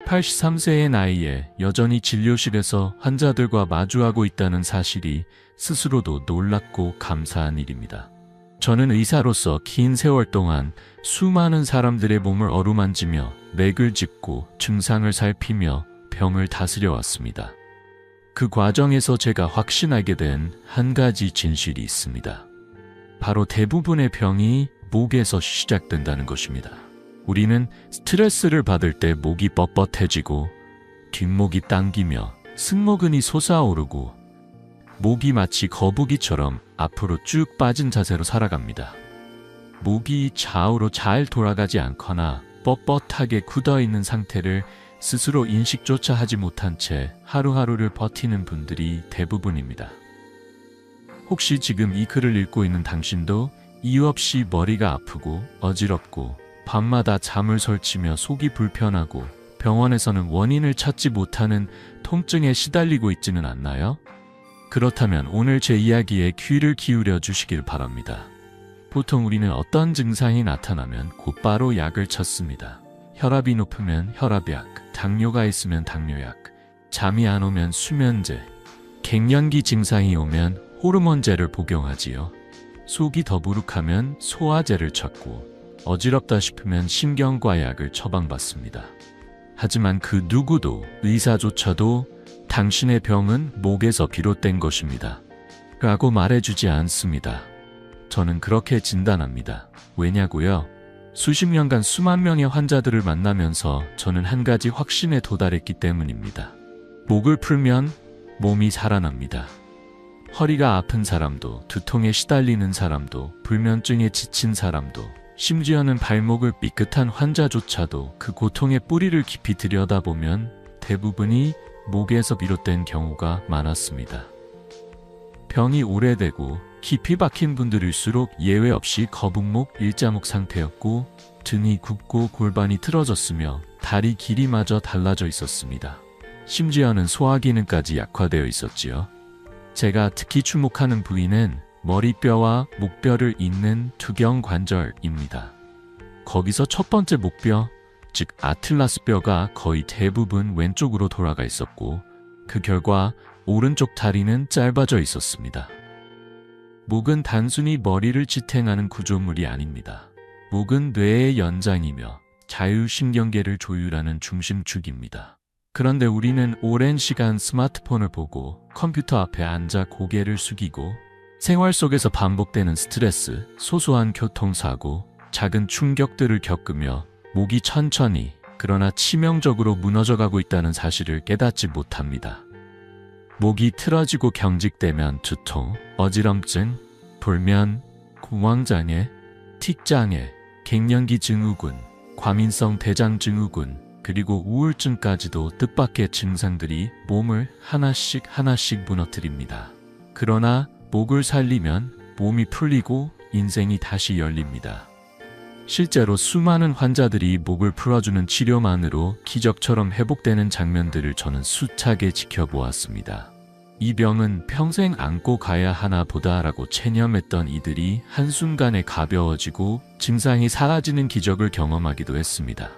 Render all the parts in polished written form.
83세의 나이에 여전히 진료실에서 환자들과 마주하고 있다는 사실이 스스로도 놀랍고 감사한 일입니다. 저는 의사로서 긴 세월 동안 수많은 사람들의 몸을 어루만지며 맥을 짚고 증상을 살피며 병을 다스려 왔습니다. 그 과정에서 제가 확신하게 된 한 가지 진실이 있습니다. 바로 대부분의 병이 목에서 시작된다는 것입니다. 우리는 스트레스를 받을 때 목이 뻣뻣해지고 뒷목이 당기며 승모근이 솟아오르고 목이 마치 거북이처럼 앞으로 쭉 빠진 자세로 살아갑니다. 목이 좌우로 잘 돌아가지 않거나 뻣뻣하게 굳어있는 상태를 스스로 인식조차 하지 못한 채 하루하루를 버티는 분들이 대부분입니다. 혹시 지금 이 글을 읽고 있는 당신도 이유 없이 머리가 아프고 어지럽고 밤마다 잠을 설치며 속이 불편하고 병원에서는 원인을 찾지 못하는 통증에 시달리고 있지는 않나요? 그렇다면 오늘 제 이야기에 귀를 기울여 주시길 바랍니다. 보통 우리는 어떤 증상이 나타나면 곧바로 약을 찾습니다. 혈압이 높으면 혈압약, 당뇨가 있으면 당뇨약, 잠이 안 오면 수면제, 갱년기 증상이 오면 호르몬제를 복용하지요. 속이 더부룩하면 소화제를 찾고 어지럽다 싶으면 신경과 약을 처방받습니다. 하지만 그 누구도 의사조차도 당신의 병은 목에서 비롯된 것입니다 라고 말해주지 않습니다. 저는 그렇게 진단합니다. 왜냐고요? 수십 년간 수만 명의 환자들을 만나면서 저는 한 가지 확신에 도달했기 때문입니다. 목을 풀면 몸이 살아납니다. 허리가 아픈 사람도, 두통에 시달리는 사람도, 불면증에 지친 사람도, 심지어는 발목을 삐끗한 환자조차도 그 고통의 뿌리를 깊이 들여다보면 대부분이 목에서 비롯된 경우가 많았습니다. 병이 오래되고 깊이 박힌 분들일수록 예외 없이 거북목, 일자목 상태였고 등이 굽고 골반이 틀어졌으며 다리 길이마저 달라져 있었습니다. 심지어는 소화 기능까지 약화되어 있었지요. 제가 특히 주목하는 부위는 머리뼈와 목뼈를 잇는 투경관절입니다. 거기서 첫 번째 목뼈, 즉 아틀라스뼈가 거의 대부분 왼쪽으로 돌아가 있었고 그 결과 오른쪽 다리는 짧아져 있었습니다. 목은 단순히 머리를 지탱하는 구조물이 아닙니다. 목은 뇌의 연장이며 자율신경계를 조율하는 중심축입니다. 그런데 우리는 오랜 시간 스마트폰을 보고 컴퓨터 앞에 앉아 고개를 숙이고 생활 속에서 반복되는 스트레스, 소소한 교통사고, 작은 충격들을 겪으며 목이 천천히 그러나 치명적으로 무너져가고 있다는 사실을 깨닫지 못합니다. 목이 틀어지고 경직되면 두통, 어지럼증, 불면, 공황장애, 틱장애, 갱년기 증후군, 과민성 대장 증후군, 그리고 우울증까지도 뜻밖의 증상들이 몸을 하나씩 무너뜨립니다. 그러나 목을 살리면 몸이 풀리고 인생이 다시 열립니다. 실제로 수많은 환자들이 목을 풀어주는 치료만으로 기적처럼 회복되는 장면들을 저는 수차게 지켜보았습니다. 이 병은 평생 안고 가야 하나 보다라고 체념했던 이들이 한순간에 가벼워지고 증상이 사라지는 기적을 경험하기도 했습니다.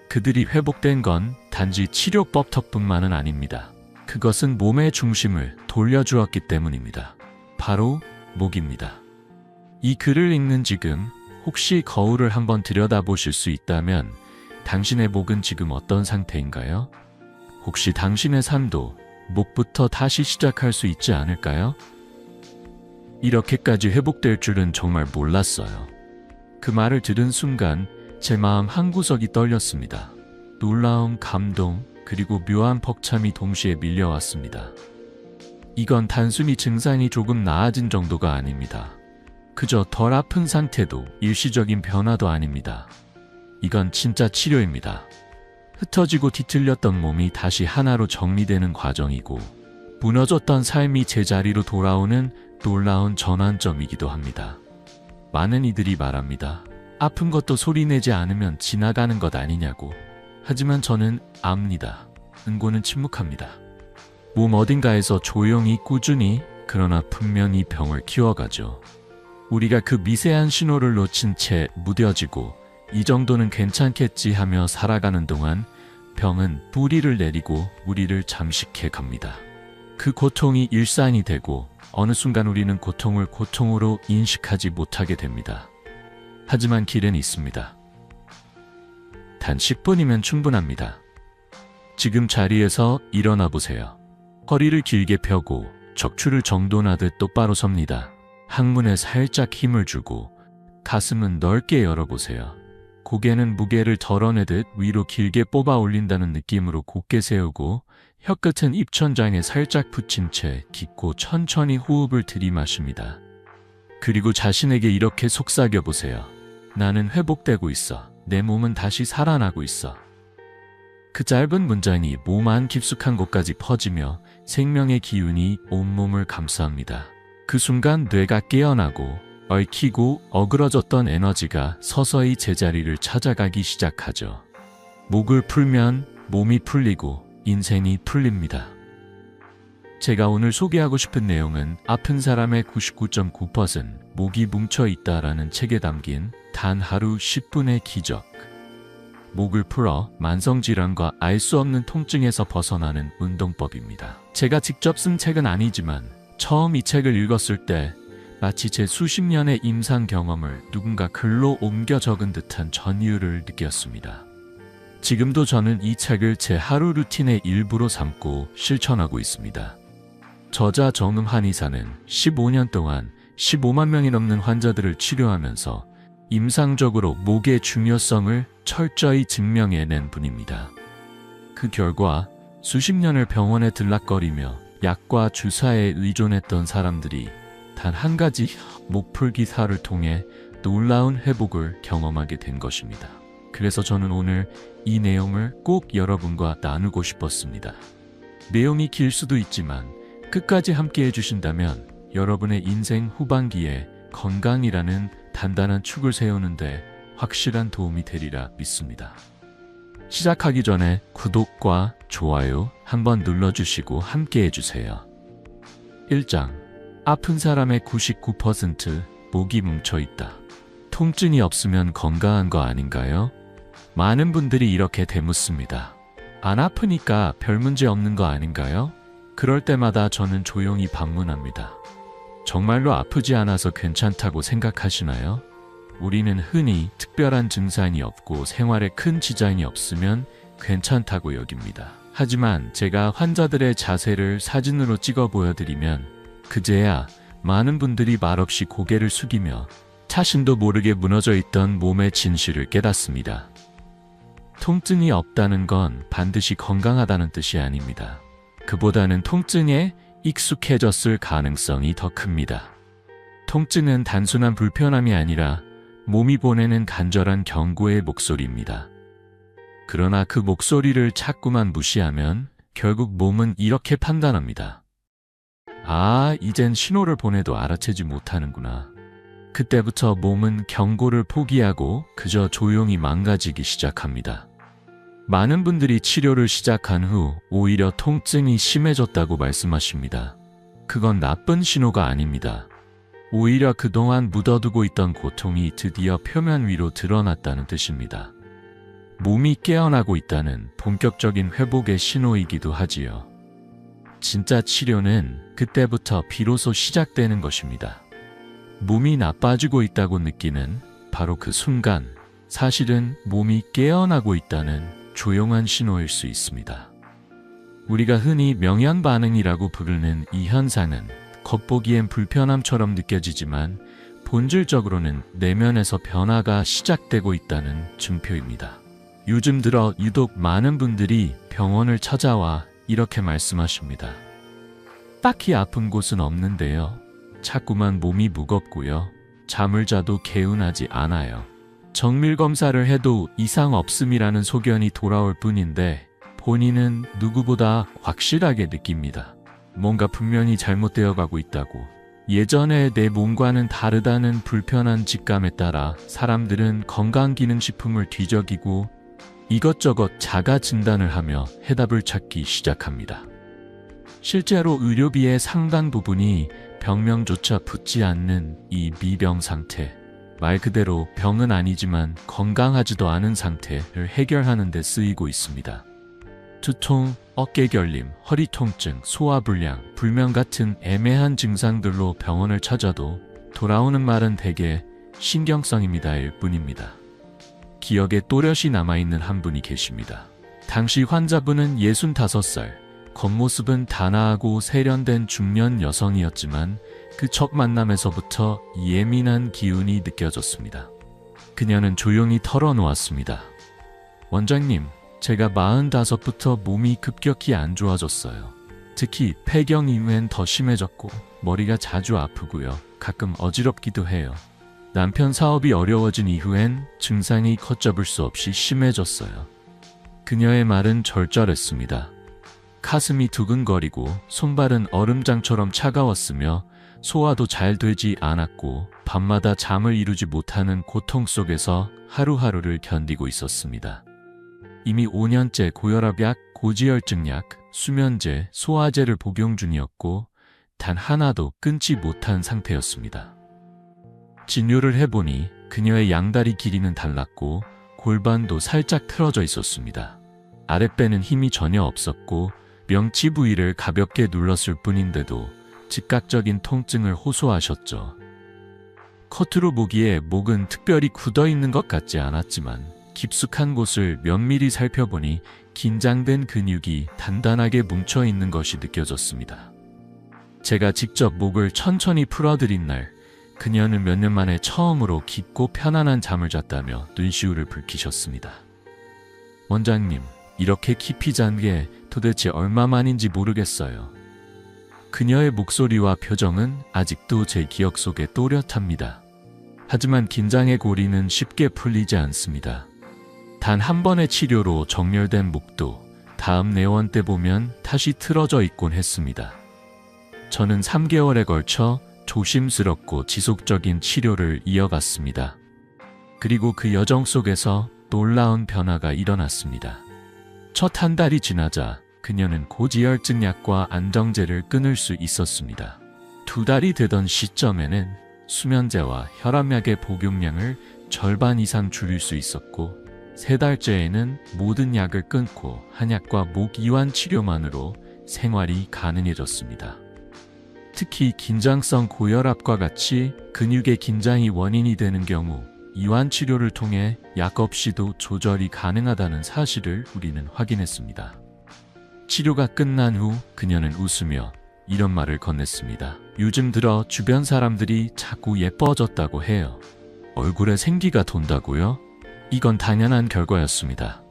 그들이 회복된 건 단지 치료법 덕분만은 아닙니다. 그것은 몸의 중심을 돌려주었기 때문입니다. 바로 목입니다. 이 글을 읽는 지금 혹시 거울을 한번 들여다보실 수 있다면 당신의 목은 지금 어떤 상태인가요? 혹시 당신의 삶도 목부터 다시 시작할 수 있지 않을까요? 이렇게까지 회복될 줄은 정말 몰랐어요. 그 말을 들은 순간 제 마음 한구석이 떨렸습니다. 놀라움, 감동, 그리고 묘한 벅참이 동시에 밀려왔습니다. 이건 단순히 증상이 조금 나아진 정도가 아닙니다. 그저 덜 아픈 상태도 일시적인 변화도 아닙니다. 이건 진짜 치료입니다. 흩어지고 뒤틀렸던 몸이 다시 하나로 정리되는 과정이고 무너졌던 삶이 제자리로 돌아오는 놀라운 전환점이기도 합니다. 많은 이들이 말합니다. 아픈 것도 소리내지 않으면 지나가는 것 아니냐고. 하지만 저는 압니다. 은고는 침묵합니다. 몸 어딘가에서 조용히 꾸준히 그러나 분명히 병을 키워가죠. 우리가 그 미세한 신호를 놓친 채 무뎌지고 이 정도는 괜찮겠지 하며 살아가는 동안 병은 뿌리를 내리고 우리를 잠식해 갑니다. 그 고통이 일상이 되고 어느 순간 우리는 고통을 고통으로 인식하지 못하게 됩니다. 하지만 길은 있습니다. 단 10분이면 충분합니다. 지금 자리에서 일어나 보세요. 허리를 길게 펴고 척추를 정돈하듯 똑바로 섭니다. 항문에 살짝 힘을 주고 가슴은 넓게 열어보세요. 고개는 무게를 덜어내듯 위로 길게 뽑아 올린다는 느낌으로 곧게 세우고 혀끝은 입천장에 살짝 붙인 채 깊고 천천히 호흡을 들이마십니다. 그리고 자신에게 이렇게 속삭여 보세요. 나는 회복되고 있어. 내 몸은 다시 살아나고 있어. 그 짧은 문장이 몸 안 깊숙한 곳까지 퍼지며 생명의 기운이 온몸을 감싸합니다. 그 순간 뇌가 깨어나고 얽히고 어그러졌던 에너지가 서서히 제자리를 찾아가기 시작하죠. 목을 풀면 몸이 풀리고 인생이 풀립니다. 제가 오늘 소개하고 싶은 내용은 아픈 사람의 99.9% 목이 뭉쳐 있다라는 책에 담긴 단 하루 10분의 기적. 목을 풀어 만성질환과 알 수 없는 통증에서 벗어나는 운동법입니다. 제가 직접 쓴 책은 아니지만 처음 이 책을 읽었을 때 마치 제 수십 년의 임상 경험을 누군가 글로 옮겨 적은 듯한 전율을 느꼈습니다. 지금도 저는 이 책을 제 하루 루틴의 일부로 삼고 실천하고 있습니다. 저자 정음 한의사는 15년 동안 15만 명이 넘는 환자들을 치료하면서 임상적으로 목의 중요성을 철저히 증명해낸 분입니다. 그 결과 수십 년을 병원에 들락거리며 약과 주사에 의존했던 사람들이 단 한 가지 목풀기사를 통해 놀라운 회복을 경험하게 된 것입니다. 그래서 저는 오늘 이 내용을 꼭 여러분과 나누고 싶었습니다. 내용이 길 수도 있지만 끝까지 함께 해주신다면 여러분의 인생 후반기에 건강이라는 단단한 축을 세우는데 확실한 도움이 되리라 믿습니다. 시작하기 전에 구독과 좋아요 한번 눌러주시고 함께 해주세요. 1장. 아픈 사람의 99% 목이 뭉쳐있다. 통증이 없으면 건강한 거 아닌가요? 많은 분들이 이렇게 되묻습니다. 안 아프니까 별 문제 없는 거 아닌가요? 그럴 때마다 저는 조용히 반문합니다. 정말로 아프지 않아서 괜찮다고 생각하시나요? 우리는 흔히 특별한 증상이 없고 생활에 큰 지장이 없으면 괜찮다고 여깁니다. 하지만 제가 환자들의 자세를 사진으로 찍어 보여드리면 그제야 많은 분들이 말없이 고개를 숙이며 자신도 모르게 무너져 있던 몸의 진실을 깨닫습니다. 통증이 없다는 건 반드시 건강하다는 뜻이 아닙니다. 그보다는 통증에 익숙해졌을 가능성이 더 큽니다. 통증은 단순한 불편함이 아니라 몸이 보내는 간절한 경고의 목소리입니다. 그러나 그 목소리를 자꾸만 무시하면 결국 몸은 이렇게 판단합니다. 아, 이젠 신호를 보내도 알아채지 못하는구나. 그때부터 몸은 경고를 포기하고 그저 조용히 망가지기 시작합니다. 많은 분들이 치료를 시작한 후 오히려 통증이 심해졌다고 말씀하십니다. 그건 나쁜 신호가 아닙니다. 오히려 그동안 묻어두고 있던 고통이 드디어 표면 위로 드러났다는 뜻입니다. 몸이 깨어나고 있다는 본격적인 회복의 신호이기도 하지요. 진짜 치료는 그때부터 비로소 시작되는 것입니다. 몸이 나빠지고 있다고 느끼는 바로 그 순간, 사실은 몸이 깨어나고 있다는 조용한 신호일 수 있습니다. 우리가 흔히 명현 반응이라고 부르는 이 현상은 겉보기엔 불편함처럼 느껴지지만 본질적으로는 내면에서 변화가 시작되고 있다는 증표입니다. 요즘 들어 유독 많은 분들이 병원을 찾아와 이렇게 말씀하십니다. 딱히 아픈 곳은 없는데요. 자꾸만 몸이 무겁고요. 잠을 자도 개운하지 않아요. 정밀 검사를 해도 이상 없음이라는 소견이 돌아올 뿐인데 본인은 누구보다 확실하게 느낍니다. 뭔가 분명히 잘못되어 가고 있다고. 예전에 내 몸과는 다르다는 불편한 직감에 따라 사람들은 건강기능식품을 뒤적이고 이것저것 자가 진단을 하며 해답을 찾기 시작합니다. 실제로 의료비의 상당 부분이 병명조차 붙지 않는 이 미병 상태, 말 그대로 병은 아니지만 건강하지도 않은 상태를 해결하는 데 쓰이고 있습니다. 두통, 어깨 결림, 허리 통증, 소화불량, 불면 같은 애매한 증상들로 병원을 찾아도 돌아오는 말은 대개 신경성입니다일 뿐입니다. 기억에 또렷이 남아있는 한 분이 계십니다. 당시 환자분은 65살, 겉모습은 단아하고 세련된 중년 여성이었지만 그 첫 만남에서부터 예민한 기운이 느껴졌습니다. 그녀는 조용히 털어놓았습니다. 원장님, 제가 45부터 몸이 급격히 안 좋아졌어요. 특히 폐경 이후엔 더 심해졌고 머리가 자주 아프고요. 가끔 어지럽기도 해요. 남편 사업이 어려워진 이후엔 증상이 걷잡을 수 없이 심해졌어요. 그녀의 말은 절절했습니다. 가슴이 두근거리고 손발은 얼음장처럼 차가웠으며 소화도 잘 되지 않았고 밤마다 잠을 이루지 못하는 고통 속에서 하루하루를 견디고 있었습니다. 이미 5년째 고혈압약, 고지혈증약, 수면제, 소화제를 복용 중이었고 단 하나도 끊지 못한 상태였습니다. 진료를 해보니 그녀의 양다리 길이는 달랐고 골반도 살짝 틀어져 있었습니다. 아랫배는 힘이 전혀 없었고 명치 부위를 가볍게 눌렀을 뿐인데도 즉각적인 통증을 호소하셨죠. 겉으로 보기에 목은 특별히 굳어있는 것 같지 않았지만 깊숙한 곳을 면밀히 살펴보니 긴장된 근육이 단단하게 뭉쳐있는 것이 느껴졌습니다. 제가 직접 목을 천천히 풀어드린 날, 그녀는 몇 년 만에 처음으로 깊고 편안한 잠을 잤다며 눈시울을 붉히셨습니다. 원장님, 이렇게 깊이 잔 게 도대체 얼마만인지 모르겠어요. 그녀의 목소리와 표정은 아직도 제 기억 속에 또렷합니다. 하지만 긴장의 고리는 쉽게 풀리지 않습니다. 단 한 번의 치료로 정렬된 목도 다음 내원 때 보면 다시 틀어져 있곤 했습니다. 저는 3개월에 걸쳐 조심스럽고 지속적인 치료를 이어갔습니다. 그리고 그 여정 속에서 놀라운 변화가 일어났습니다. 첫 한 달이 지나자 그녀는 고지혈증약과 안정제를 끊을 수 있었습니다. 2달이 되던 시점에는 수면제와 혈압약의 복용량을 절반 이상 줄일 수 있었고 3달째에는 모든 약을 끊고 한약과 목 이완 치료만으로 생활이 가능해졌습니다. 특히 긴장성 고혈압과 같이 근육의 긴장이 원인이 되는 경우 이완 치료를 통해 약 없이도 조절이 가능하다는 사실을 우리는 확인했습니다. 치료가 끝난 후 그녀는 웃으며 이런 말을 건넸습니다. 요즘 들어 주변 사람들이 자꾸 예뻐졌다고 해요. 얼굴에 생기가 돈다고요? 이건 당연한 결과였습니다.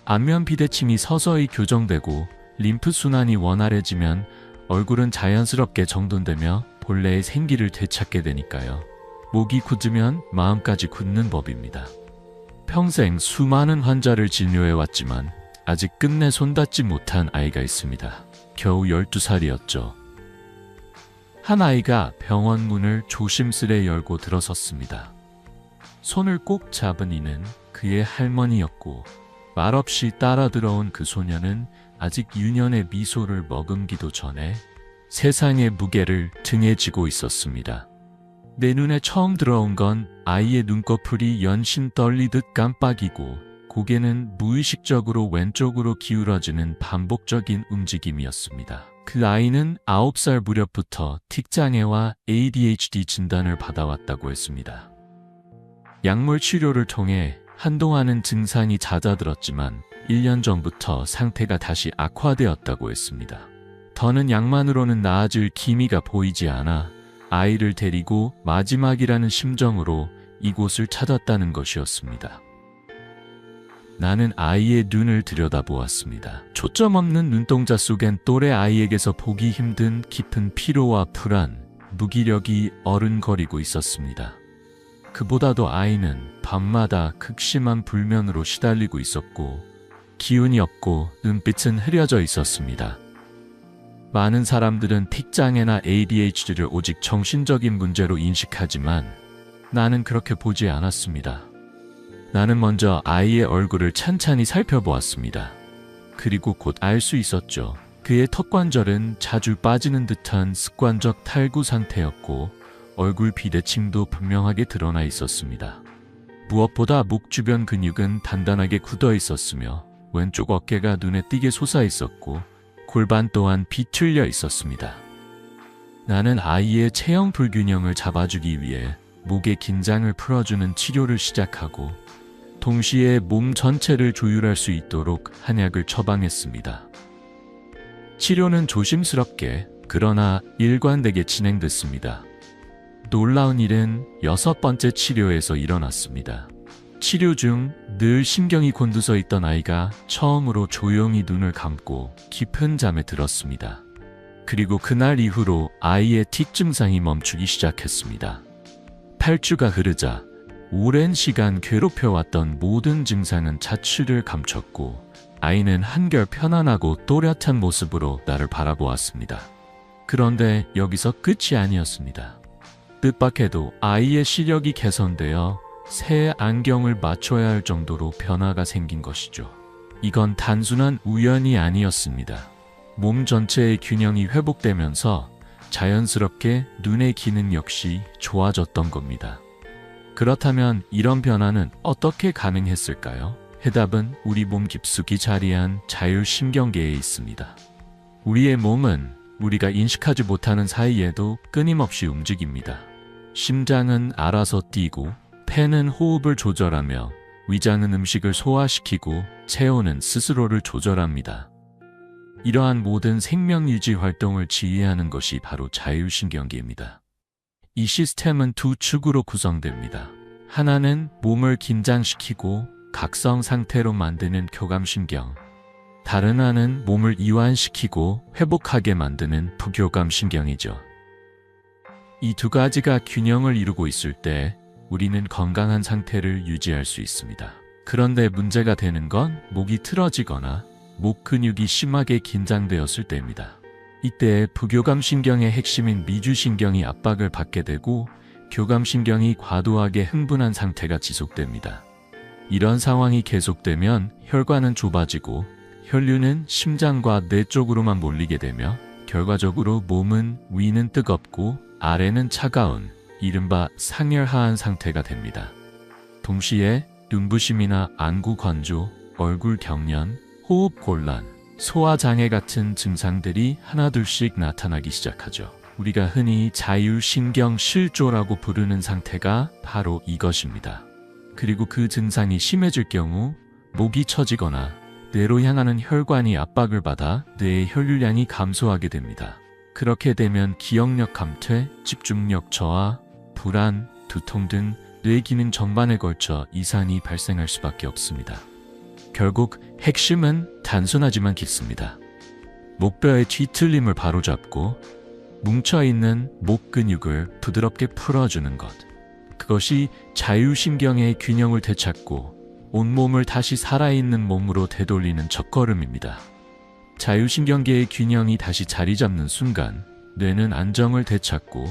안면 비대칭이 서서히 교정되고 림프 순환이 원활해지면 얼굴은 자연스럽게 정돈되며 본래의 생기를 되찾게 되니까요. 목이 굳으면 마음까지 굳는 법입니다. 평생 수많은 환자를 진료해왔지만 아직 끝내 손닿지 못한 아이가 있습니다. 겨우 12살이었죠. 한 아이가 병원 문을 조심스레 열고 들어섰습니다. 손을 꼭 잡은 이는 그의 할머니였고 말없이 따라 들어온 그 소녀는 아직 유년의 미소를 머금기도 전에 세상의 무게를 등에 지고 있었습니다. 내 눈에 처음 들어온 건 아이의 눈꺼풀이 연신 떨리듯 깜빡이고 고개는 무의식적으로 왼쪽으로 기울어지는 반복적인 움직임이었습니다. 그 아이는 9살 무렵부터 틱장애와 ADHD 진단을 받아왔다고 했습니다. 약물 치료를 통해 한동안은 증상이 잦아들었지만 1년 전부터 상태가 다시 악화되었다고 했습니다. 더는 약만으로는 나아질 기미가 보이지 않아 아이를 데리고 마지막이라는 심정으로 이곳을 찾았다는 것이었습니다. 나는 아이의 눈을 들여다보았습니다. 초점 없는 눈동자 속엔 또래 아이에게서 보기 힘든 깊은 피로와 불안, 무기력이 어른거리고 있었습니다. 그보다도 아이는 밤마다 극심한 불면으로 시달리고 있었고 기운이 없고 눈빛은 흐려져 있었습니다. 많은 사람들은 틱장애나 ADHD를 오직 정신적인 문제로 인식하지만 나는 그렇게 보지 않았습니다. 나는 먼저 아이의 얼굴을 찬찬히 살펴보았습니다. 그리고 곧 알 수 있었죠. 그의 턱관절은 자주 빠지는 듯한 습관적 탈구 상태였고 얼굴 비대칭도 분명하게 드러나 있었습니다. 무엇보다 목 주변 근육은 단단하게 굳어 있었으며 왼쪽 어깨가 눈에 띄게 솟아 있었고 골반 또한 비틀려 있었습니다. 나는 아이의 체형 불균형을 잡아주기 위해 목의 긴장을 풀어주는 치료를 시작하고 동시에 몸 전체를 조율할 수 있도록 한약을 처방했습니다. 치료는 조심스럽게 그러나 일관되게 진행됐습니다. 놀라운 일은 6번째 치료에서 일어났습니다. 치료 중 늘 신경이 곤두서 있던 아이가 처음으로 조용히 눈을 감고 깊은 잠에 들었습니다. 그리고 그날 이후로 아이의 틱 증상이 멈추기 시작했습니다. 8주가 흐르자 오랜 시간 괴롭혀왔던 모든 증상은 자취를 감췄고 아이는 한결 편안하고 또렷한 모습으로 나를 바라보았습니다. 그런데 여기서 끝이 아니었습니다. 뜻밖에도 아이의 시력이 개선되어 새 안경을 맞춰야 할 정도로 변화가 생긴 것이죠. 이건 단순한 우연이 아니었습니다. 몸 전체의 균형이 회복되면서 자연스럽게 눈의 기능 역시 좋아졌던 겁니다. 그렇다면 이런 변화는 어떻게 가능했을까요? 해답은 우리 몸 깊숙이 자리한 자율신경계에 있습니다. 우리의 몸은 우리가 인식하지 못하는 사이에도 끊임없이 움직입니다. 심장은 알아서 뛰고, 폐는 호흡을 조절하며, 위장은 음식을 소화시키고, 체온은 스스로를 조절합니다. 이러한 모든 생명유지 활동을 지휘하는 것이 바로 자율신경계입니다. 이 시스템은 두 축으로 구성됩니다. 하나는 몸을 긴장시키고 각성 상태로 만드는 교감신경, 다른 하나는 몸을 이완시키고 회복하게 만드는 부교감신경이죠. 이 두 가지가 균형을 이루고 있을 때 우리는 건강한 상태를 유지할 수 있습니다. 그런데 문제가 되는 건 목이 틀어지거나 목 근육이 심하게 긴장되었을 때입니다. 이때 부교감신경의 핵심인 미주신경이 압박을 받게 되고 교감신경이 과도하게 흥분한 상태가 지속됩니다. 이런 상황이 계속되면 혈관은 좁아지고 혈류는 심장과 뇌 쪽으로만 몰리게 되며 결과적으로 몸은 위는 뜨겁고 아래는 차가운 이른바 상열하한 상태가 됩니다. 동시에 눈부심이나 안구 건조, 얼굴 경련, 호흡 곤란, 소화장애 같은 증상들이 하나둘씩 나타나기 시작하죠. 우리가 흔히 자율신경실조라고 부르는 상태가 바로 이것입니다. 그리고 그 증상이 심해질 경우 목이 처지거나 뇌로 향하는 혈관이 압박을 받아 뇌의 혈류량이 감소하게 됩니다. 그렇게 되면 기억력 감퇴, 집중력 저하, 불안, 두통 등 뇌 기능 전반에 걸쳐 이상이 발생할 수밖에 없습니다. 결국 핵심은 단순하지만 깊습니다. 목뼈의 뒤틀림을 바로잡고 뭉쳐있는 목 근육을 부드럽게 풀어주는 것. 그것이 자율신경의 균형을 되찾고 온몸을 다시 살아있는 몸으로 되돌리는 첫걸음입니다. 자율신경계의 균형이 다시 자리 잡는 순간 뇌는 안정을 되찾고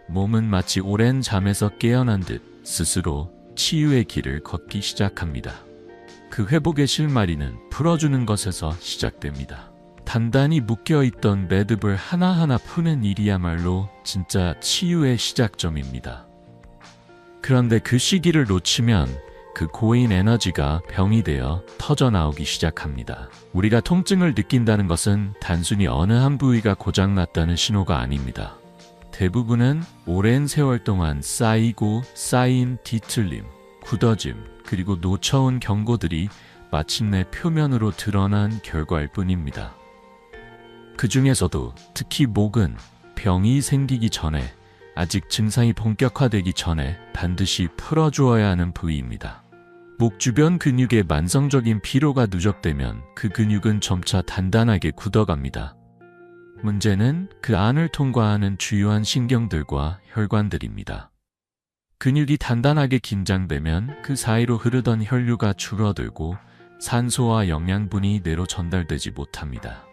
몸은 마치 오랜 잠에서 깨어난 듯 스스로 치유의 길을 걷기 시작합니다. 그 회복의 실마리는 풀어주는 것에서 시작됩니다. 단단히 묶여있던 매듭을 하나하나 푸는 일이야말로 진짜 치유의 시작점입니다. 그런데 그 시기를 놓치면 그 고인 에너지가 병이 되어 터져나오기 시작합니다. 우리가 통증을 느낀다는 것은 단순히 어느 한 부위가 고장났다는 신호가 아닙니다. 대부분은 오랜 세월 동안 쌓이고 쌓인 뒤틀림, 굳어짐, 그리고 놓쳐온 경고들이 마침내 표면으로 드러난 결과일 뿐입니다. 그 중에서도 특히 목은 병이 생기기 전에, 아직 증상이 본격화되기 전에 반드시 풀어주어야 하는 부위입니다. 목 주변 근육의 만성적인 피로가 누적되면 그 근육은 점차 단단하게 굳어갑니다. 문제는 그 안을 통과하는 주요한 신경들과 혈관들입니다. 근육이 단단하게 긴장되면 그 사이로 흐르던 혈류가 줄어들고 산소와 영양분이 뇌로 전달되지 못합니다.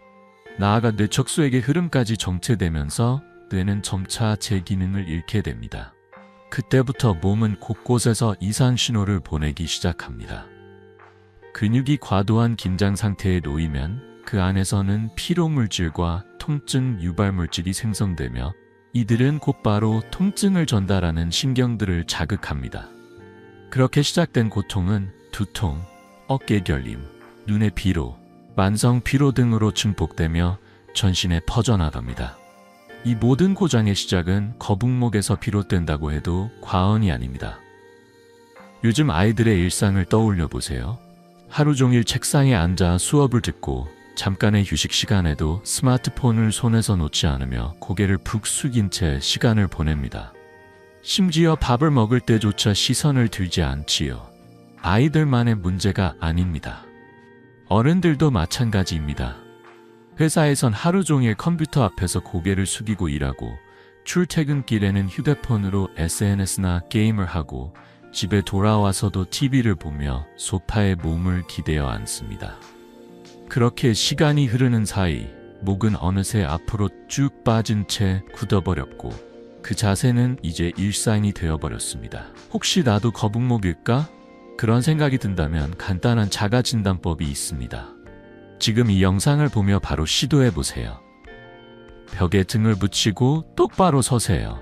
나아가 뇌척수액의 흐름까지 정체되면서 뇌는 점차 제 기능을 잃게 됩니다. 그때부터 몸은 곳곳에서 이상 신호를 보내기 시작합니다. 근육이 과도한 긴장 상태에 놓이면 그 안에서는 피로물질과 통증 유발물질이 생성되며 이들은 곧바로 통증을 전달하는 신경들을 자극합니다. 그렇게 시작된 고통은 두통, 어깨 결림, 눈의 피로, 만성 피로 등으로 증폭되며 전신에 퍼져나갑니다. 이 모든 고장의 시작은 거북목에서 비롯된다고 해도 과언이 아닙니다. 요즘 아이들의 일상을 떠올려 보세요. 하루 종일 책상에 앉아 수업을 듣고 잠깐의 휴식 시간에도 스마트폰을 손에서 놓지 않으며 고개를 푹 숙인 채 시간을 보냅니다. 심지어 밥을 먹을 때조차 시선을 들지 않지요. 아이들만의 문제가 아닙니다. 어른들도 마찬가지입니다. 회사에선 하루 종일 컴퓨터 앞에서 고개를 숙이고 일하고 출퇴근길에는 휴대폰으로 SNS나 게임을 하고 집에 돌아와서도 TV를 보며 소파에 몸을 기대어 앉습니다. 그렇게 시간이 흐르는 사이 목은 어느새 앞으로 쭉 빠진 채 굳어버렸고 그 자세는 이제 일상이 되어버렸습니다. 혹시 나도 거북목일까? 그런 생각이 든다면 간단한 자가진단법이 있습니다. 지금 이 영상을 보며 바로 시도해보세요. 벽에 등을 붙이고 똑바로 서세요.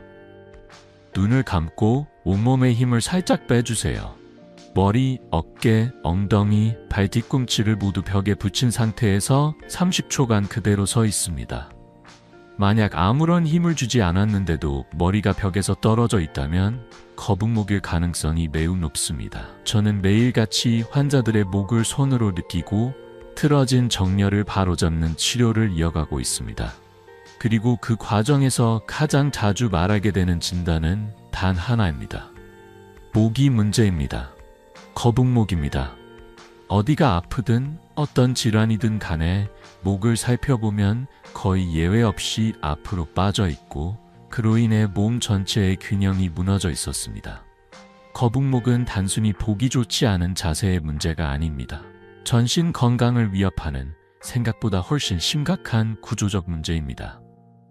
눈을 감고 온몸의 힘을 살짝 빼주세요. 머리, 어깨, 엉덩이, 발 뒤꿈치를 모두 벽에 붙인 상태에서 30초간 그대로 서 있습니다. 만약 아무런 힘을 주지 않았는데도 머리가 벽에서 떨어져 있다면 거북목일 가능성이 매우 높습니다. 저는 매일같이 환자들의 목을 손으로 느끼고 틀어진 정렬을 바로잡는 치료를 이어가고 있습니다. 그리고 그 과정에서 가장 자주 말하게 되는 진단은 단 하나입니다. 목이 문제입니다. 거북목입니다. 어디가 아프든 어떤 질환이든 간에 목을 살펴보면 거의 예외 없이 앞으로 빠져 있고 그로 인해 몸 전체의 균형이 무너져 있었습니다. 거북목은 단순히 보기 좋지 않은 자세의 문제가 아닙니다. 전신 건강을 위협하는 생각보다 훨씬 심각한 구조적 문제입니다.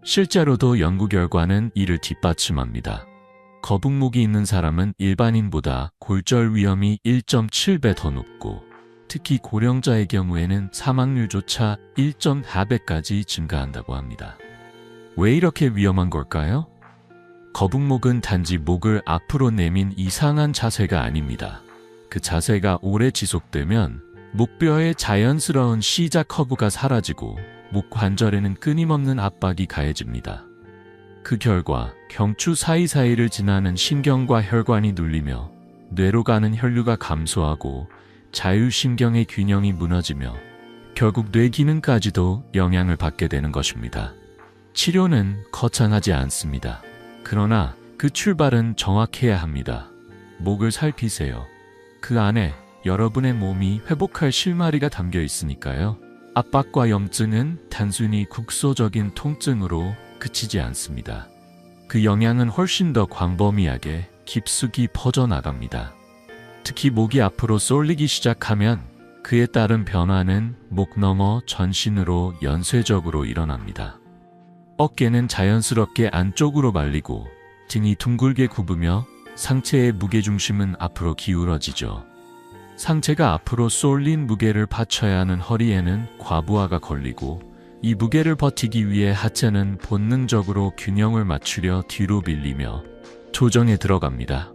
실제로도 연구 결과는 이를 뒷받침합니다. 거북목이 있는 사람은 일반인보다 골절 위험이 1.7배 더 높고 특히 고령자의 경우에는 사망률조차 1.4배까지 증가한다고 합니다. 왜 이렇게 위험한 걸까요? 거북목은 단지 목을 앞으로 내민 이상한 자세가 아닙니다. 그 자세가 오래 지속되면 목뼈의 자연스러운 시작 커브가 사라지고 목 관절에는 끊임없는 압박이 가해집니다. 그 결과 경추 사이사이를 지나는 신경과 혈관이 눌리며 뇌로 가는 혈류가 감소하고 자율신경의 균형이 무너지며 결국 뇌 기능까지도 영향을 받게 되는 것입니다. 치료는 거창하지 않습니다. 그러나 그 출발은 정확해야 합니다. 목을 살피세요. 그 안에 여러분의 몸이 회복할 실마리가 담겨 있으니까요. 압박과 염증은 단순히 국소적인 통증으로 그치지 않습니다. 그 영향은 훨씬 더 광범위하게 깊숙이 퍼져나갑니다. 특히 목이 앞으로 쏠리기 시작하면 그에 따른 변화는 목 너머 전신으로 연쇄적으로 일어납니다. 어깨는 자연스럽게 안쪽으로 말리고 등이 둥글게 굽으며 상체의 무게중심은 앞으로 기울어지죠. 상체가 앞으로 쏠린 무게를 받쳐야 하는 허리에는 과부하가 걸리고 이 무게를 버티기 위해 하체는 본능적으로 균형을 맞추려 뒤로 밀리며 조정에 들어갑니다.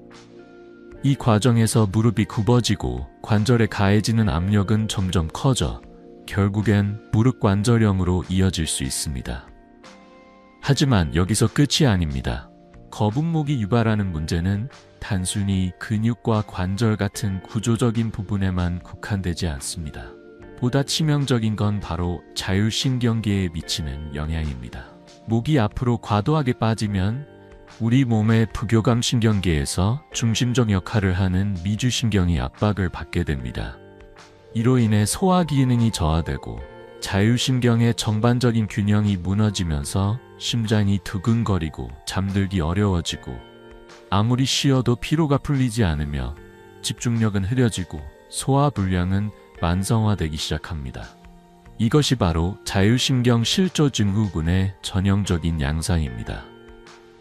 이 과정에서 무릎이 굽어지고 관절에 가해지는 압력은 점점 커져 결국엔 무릎 관절염으로 이어질 수 있습니다. 하지만 여기서 끝이 아닙니다. 거북목이 유발하는 문제는 단순히 근육과 관절 같은 구조적인 부분에만 국한되지 않습니다. 보다 치명적인 건 바로 자율신경계에 미치는 영향입니다. 목이 앞으로 과도하게 빠지면 우리 몸의 부교감 신경계에서 중심적 역할을 하는 미주신경이 압박을 받게 됩니다. 이로 인해 소화 기능이 저하되고 자율신경의 전반적인 균형이 무너지면서 심장이 두근거리고 잠들기 어려워지고 아무리 쉬어도 피로가 풀리지 않으며 집중력은 흐려지고 소화 불량은 만성화되기 시작합니다. 이것이 바로 자율신경 실조 증후군의 전형적인 양상입니다.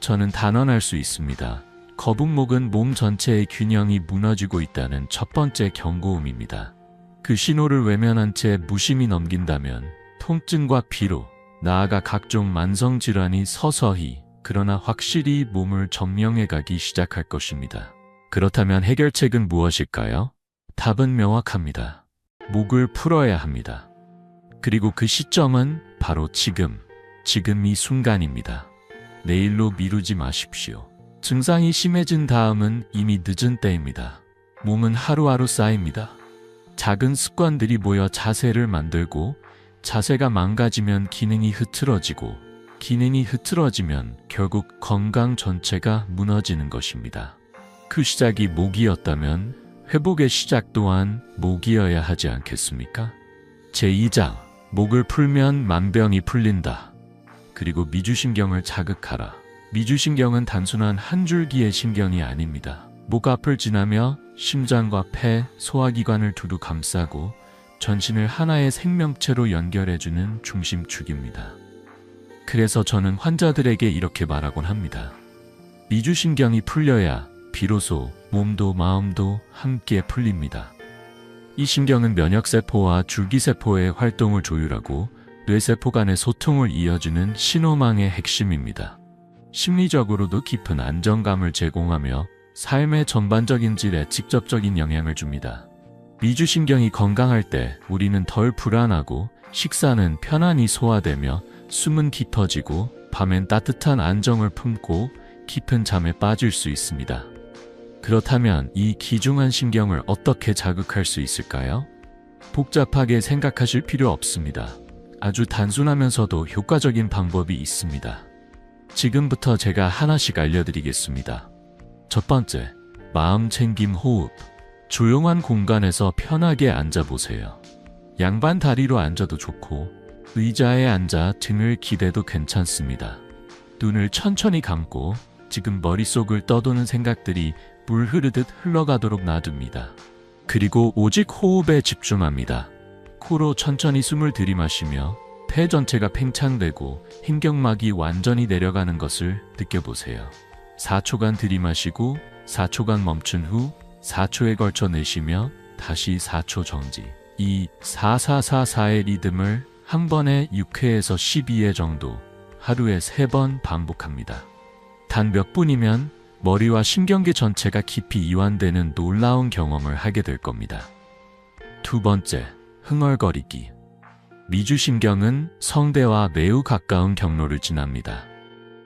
저는 단언할 수 있습니다. 거북목은 몸 전체의 균형이 무너지고 있다는 첫 번째 경고음입니다. 그 신호를 외면한 채 무심히 넘긴다면 통증과 피로, 나아가 각종 만성질환이 서서히 그러나 확실히 몸을 점령해 가기 시작할 것입니다. 그렇다면 해결책은 무엇일까요? 답은 명확합니다. 목을 풀어야 합니다. 그리고 그 시점은 바로 지금 이 순간입니다. 내일로 미루지 마십시오. 증상이 심해진 다음은 이미 늦은 때입니다. 몸은 하루하루 쌓입니다. 작은 습관들이 모여 자세를 만들고, 자세가 망가지면 기능이 흐트러지고, 기능이 흐트러지면 결국 건강 전체가 무너지는 것입니다. 그 시작이 목이었다면 회복의 시작 또한 목이어야 하지 않겠습니까? 제2장, 목을 풀면 만병이 풀린다. 그리고 미주신경을 자극하라. 미주신경은 단순한 한 줄기의 신경이 아닙니다. 목 앞을 지나며 심장과 폐, 소화기관을 두루 감싸고 전신을 하나의 생명체로 연결해주는 중심축입니다. 그래서 저는 환자들에게 이렇게 말하곤 합니다. 미주신경이 풀려야 비로소 몸도 마음도 함께 풀립니다. 이 신경은 면역세포와 줄기세포의 활동을 조율하고 뇌세포 간의 소통을 이어주는 신호망의 핵심입니다. 심리적으로도 깊은 안정감을 제공하며 삶의 전반적인 질에 직접적인 영향을 줍니다. 미주신경이 건강할 때 우리는 덜 불안하고, 식사는 편안히 소화되며, 숨은 깊어지고, 밤엔 따뜻한 안정을 품고 깊은 잠에 빠질 수 있습니다. 그렇다면 이 귀중한 신경을 어떻게 자극할 수 있을까요? 복잡하게 생각하실 필요 없습니다. 아주 단순하면서도 효과적인 방법이 있습니다. 지금부터 제가 하나씩 알려드리겠습니다. 첫 번째, 마음 챙김 호흡. 조용한 공간에서 편하게 앉아보세요. 양반 다리로 앉아도 좋고, 의자에 앉아 등을 기대도 괜찮습니다. 눈을 천천히 감고 지금 머릿속을 떠도는 생각들이 물 흐르듯 흘러가도록 놔둡니다. 그리고 오직 호흡에 집중합니다. 코로 천천히 숨을 들이마시며 폐 전체가 팽창되고 흰경막이 완전히 내려가는 것을 느껴보세요. 4초간 들이마시고 4초간 멈춘 후 4초에 걸쳐 내쉬며 다시 4초 정지. 이 4444의 리듬을 한 번에 6회에서 12회 정도 하루에 3번 반복합니다. 단 몇 분이면 머리와 신경계 전체가 깊이 이완되는 놀라운 경험을 하게 될 겁니다. 두 번째, 흥얼거리기. 미주신경은 성대와 매우 가까운 경로를 지납니다.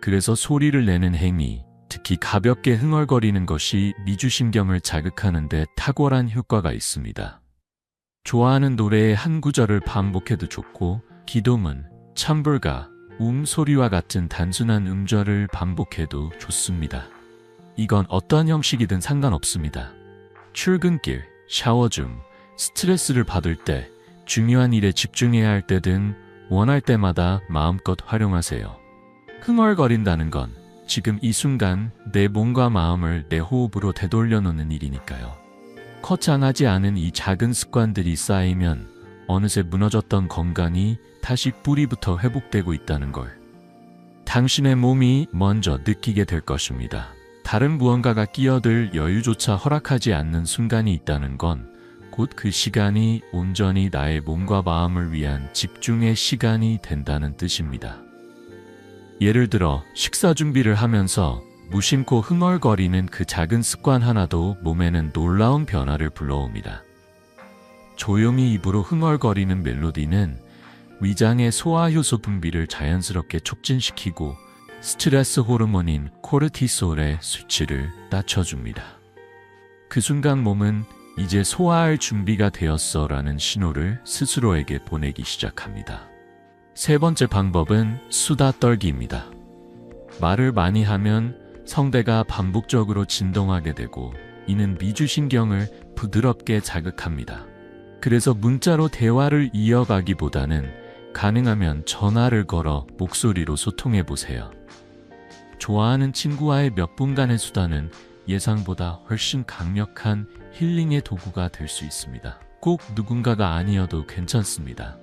그래서 소리를 내는 행위, 특히 가볍게 흥얼거리는 것이 미주신경을 자극하는 데 탁월한 효과가 있습니다. 좋아하는 노래의 한 구절을 반복해도 좋고, 기도문, 참불가, 소리와 같은 단순한 음절을 반복해도 좋습니다. 이건 어떠한 형식이든 상관없습니다. 출근길, 샤워 중, 스트레스를 받을 때, 중요한 일에 집중해야 할 때 등 원할 때마다 마음껏 활용하세요. 흥얼거린다는 건 지금 이 순간 내 몸과 마음을 내 호흡으로 되돌려 놓는 일이니까요. 거창하지 않은 이 작은 습관들이 쌓이면 어느새 무너졌던 건강이 다시 뿌리부터 회복되고 있다는 걸 당신의 몸이 먼저 느끼게 될 것입니다. 다른 무언가가 끼어들 여유조차 허락하지 않는 순간이 있다는 건 곧 그 시간이 온전히 나의 몸과 마음을 위한 집중의 시간이 된다는 뜻입니다. 예를 들어 식사 준비를 하면서 무심코 흥얼거리는 그 작은 습관 하나도 몸에는 놀라운 변화를 불러옵니다. 조용히 입으로 흥얼거리는 멜로디는 위장의 소화효소 분비를 자연스럽게 촉진시키고 스트레스 호르몬인 코르티솔의 수치를 낮춰줍니다. 그 순간 몸은 이제 소화할 준비가 되었어 라는 신호를 스스로에게 보내기 시작합니다. 세 번째 방법은 수다 떨기입니다. 말을 많이 하면 성대가 반복적으로 진동하게 되고 이는 미주신경을 부드럽게 자극합니다. 그래서 문자로 대화를 이어가기보다는 가능하면 전화를 걸어 목소리로 소통해 보세요. 좋아하는 친구와의 몇 분간의 수다는 예상보다 훨씬 강력한 힐링의 도구가 될 수 있습니다. 꼭 누군가가 아니어도 괜찮습니다.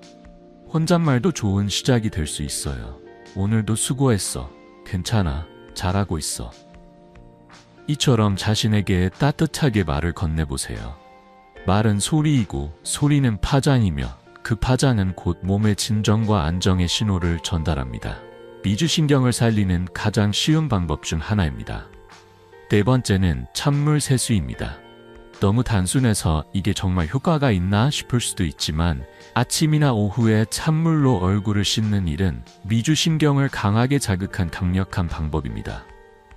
혼잣말도 좋은 시작이 될 수 있어요. 오늘도 수고했어. 괜찮아. 잘하고 있어. 이처럼 자신에게 따뜻하게 말을 건네보세요. 말은 소리이고 소리는 파장이며 그 파장은 곧 몸의 진정과 안정의 신호를 전달합니다. 미주신경을 살리는 가장 쉬운 방법 중 하나입니다. 네 번째는 찬물 세수입니다. 너무 단순해서 이게 정말 효과가 있나 싶을 수도 있지만 아침이나 오후에 찬물로 얼굴을 씻는 일은 미주신경을 강하게 자극한 강력한 방법입니다.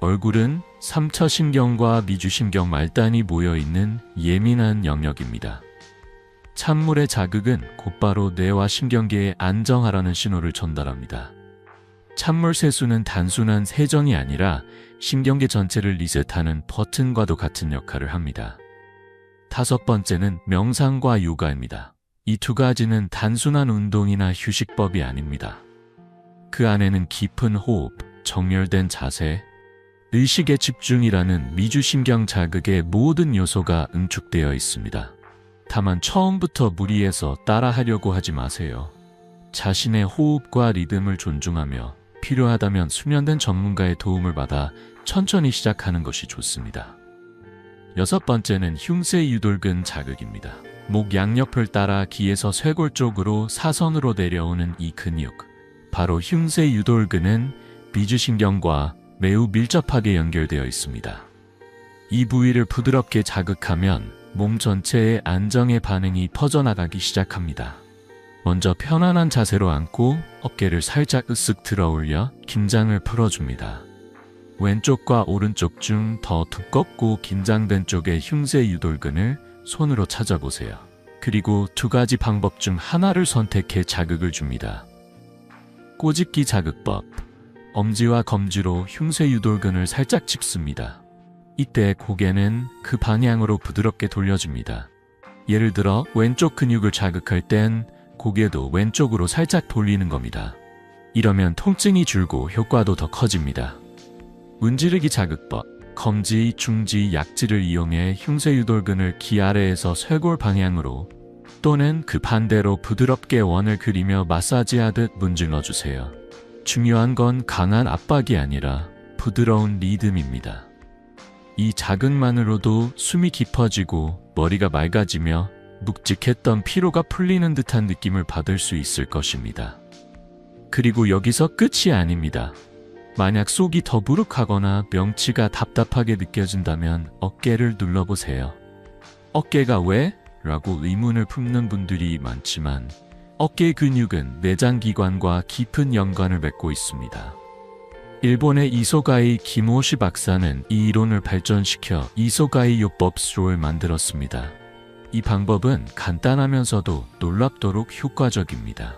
얼굴은 3차 신경과 미주신경 말단이 모여있는 예민한 영역입니다. 찬물의 자극은 곧바로 뇌와 신경계에 안정하라는 신호를 전달합니다. 찬물 세수는 단순한 세정이 아니라 신경계 전체를 리셋하는 버튼과도 같은 역할을 합니다. 5번째는 명상과 요가입니다. 이 두 가지는 단순한 운동이나 휴식법이 아닙니다. 그 안에는 깊은 호흡, 정렬된 자세, 의식의 집중이라는 미주신경 자극의 모든 요소가 응축되어 있습니다. 다만 처음부터 무리해서 따라하려고 하지 마세요. 자신의 호흡과 리듬을 존중하며 필요하다면 수련된 전문가의 도움을 받아 천천히 시작하는 것이 좋습니다. 6번째는 흉쇄 유돌근 자극입니다. 목 양옆을 따라 귀에서 쇄골 쪽으로 사선으로 내려오는 이 근육, 바로 흉쇄 유돌근은 미주신경과 매우 밀접하게 연결되어 있습니다. 이 부위를 부드럽게 자극하면 몸 전체의 안정의 반응이 퍼져나가기 시작합니다. 먼저 편안한 자세로 앉고 어깨를 살짝 으쓱 들어 올려 긴장을 풀어줍니다. 왼쪽과 오른쪽 중 더 두껍고 긴장된 쪽의 흉쇄 유돌근을 손으로 찾아보세요. 그리고 두 가지 방법 중 하나를 선택해 자극을 줍니다. 꼬집기 자극법. 엄지와 검지로 흉쇄 유돌근을 살짝 짚습니다. 이때 고개는 그 방향으로 부드럽게 돌려줍니다. 예를 들어 왼쪽 근육을 자극할 땐 고개도 왼쪽으로 살짝 돌리는 겁니다. 이러면 통증이 줄고 효과도 더 커집니다. 문지르기 자극법. 검지, 중지, 약지를 이용해 흉쇄 유돌근을 귀 아래에서 쇄골 방향으로 또는 그 반대로 부드럽게 원을 그리며 마사지하듯 문질러주세요. 중요한 건 강한 압박이 아니라 부드러운 리듬입니다. 이 자극만으로도 숨이 깊어지고 머리가 맑아지며 묵직했던 피로가 풀리는 듯한 느낌을 받을 수 있을 것입니다. 그리고 여기서 끝이 아닙니다. 만약 속이 더부룩하거나 명치가 답답하게 느껴진다면 어깨를 눌러보세요. 어깨가 왜? 라고 의문을 품는 분들이 많지만 어깨 근육은 내장기관과 깊은 연관을 맺고 있습니다. 일본의 이소가이 김호시 박사는 이 이론을 발전시켜 이소가이 요법스를 만들었습니다. 이 방법은 간단하면서도 놀랍도록 효과적입니다.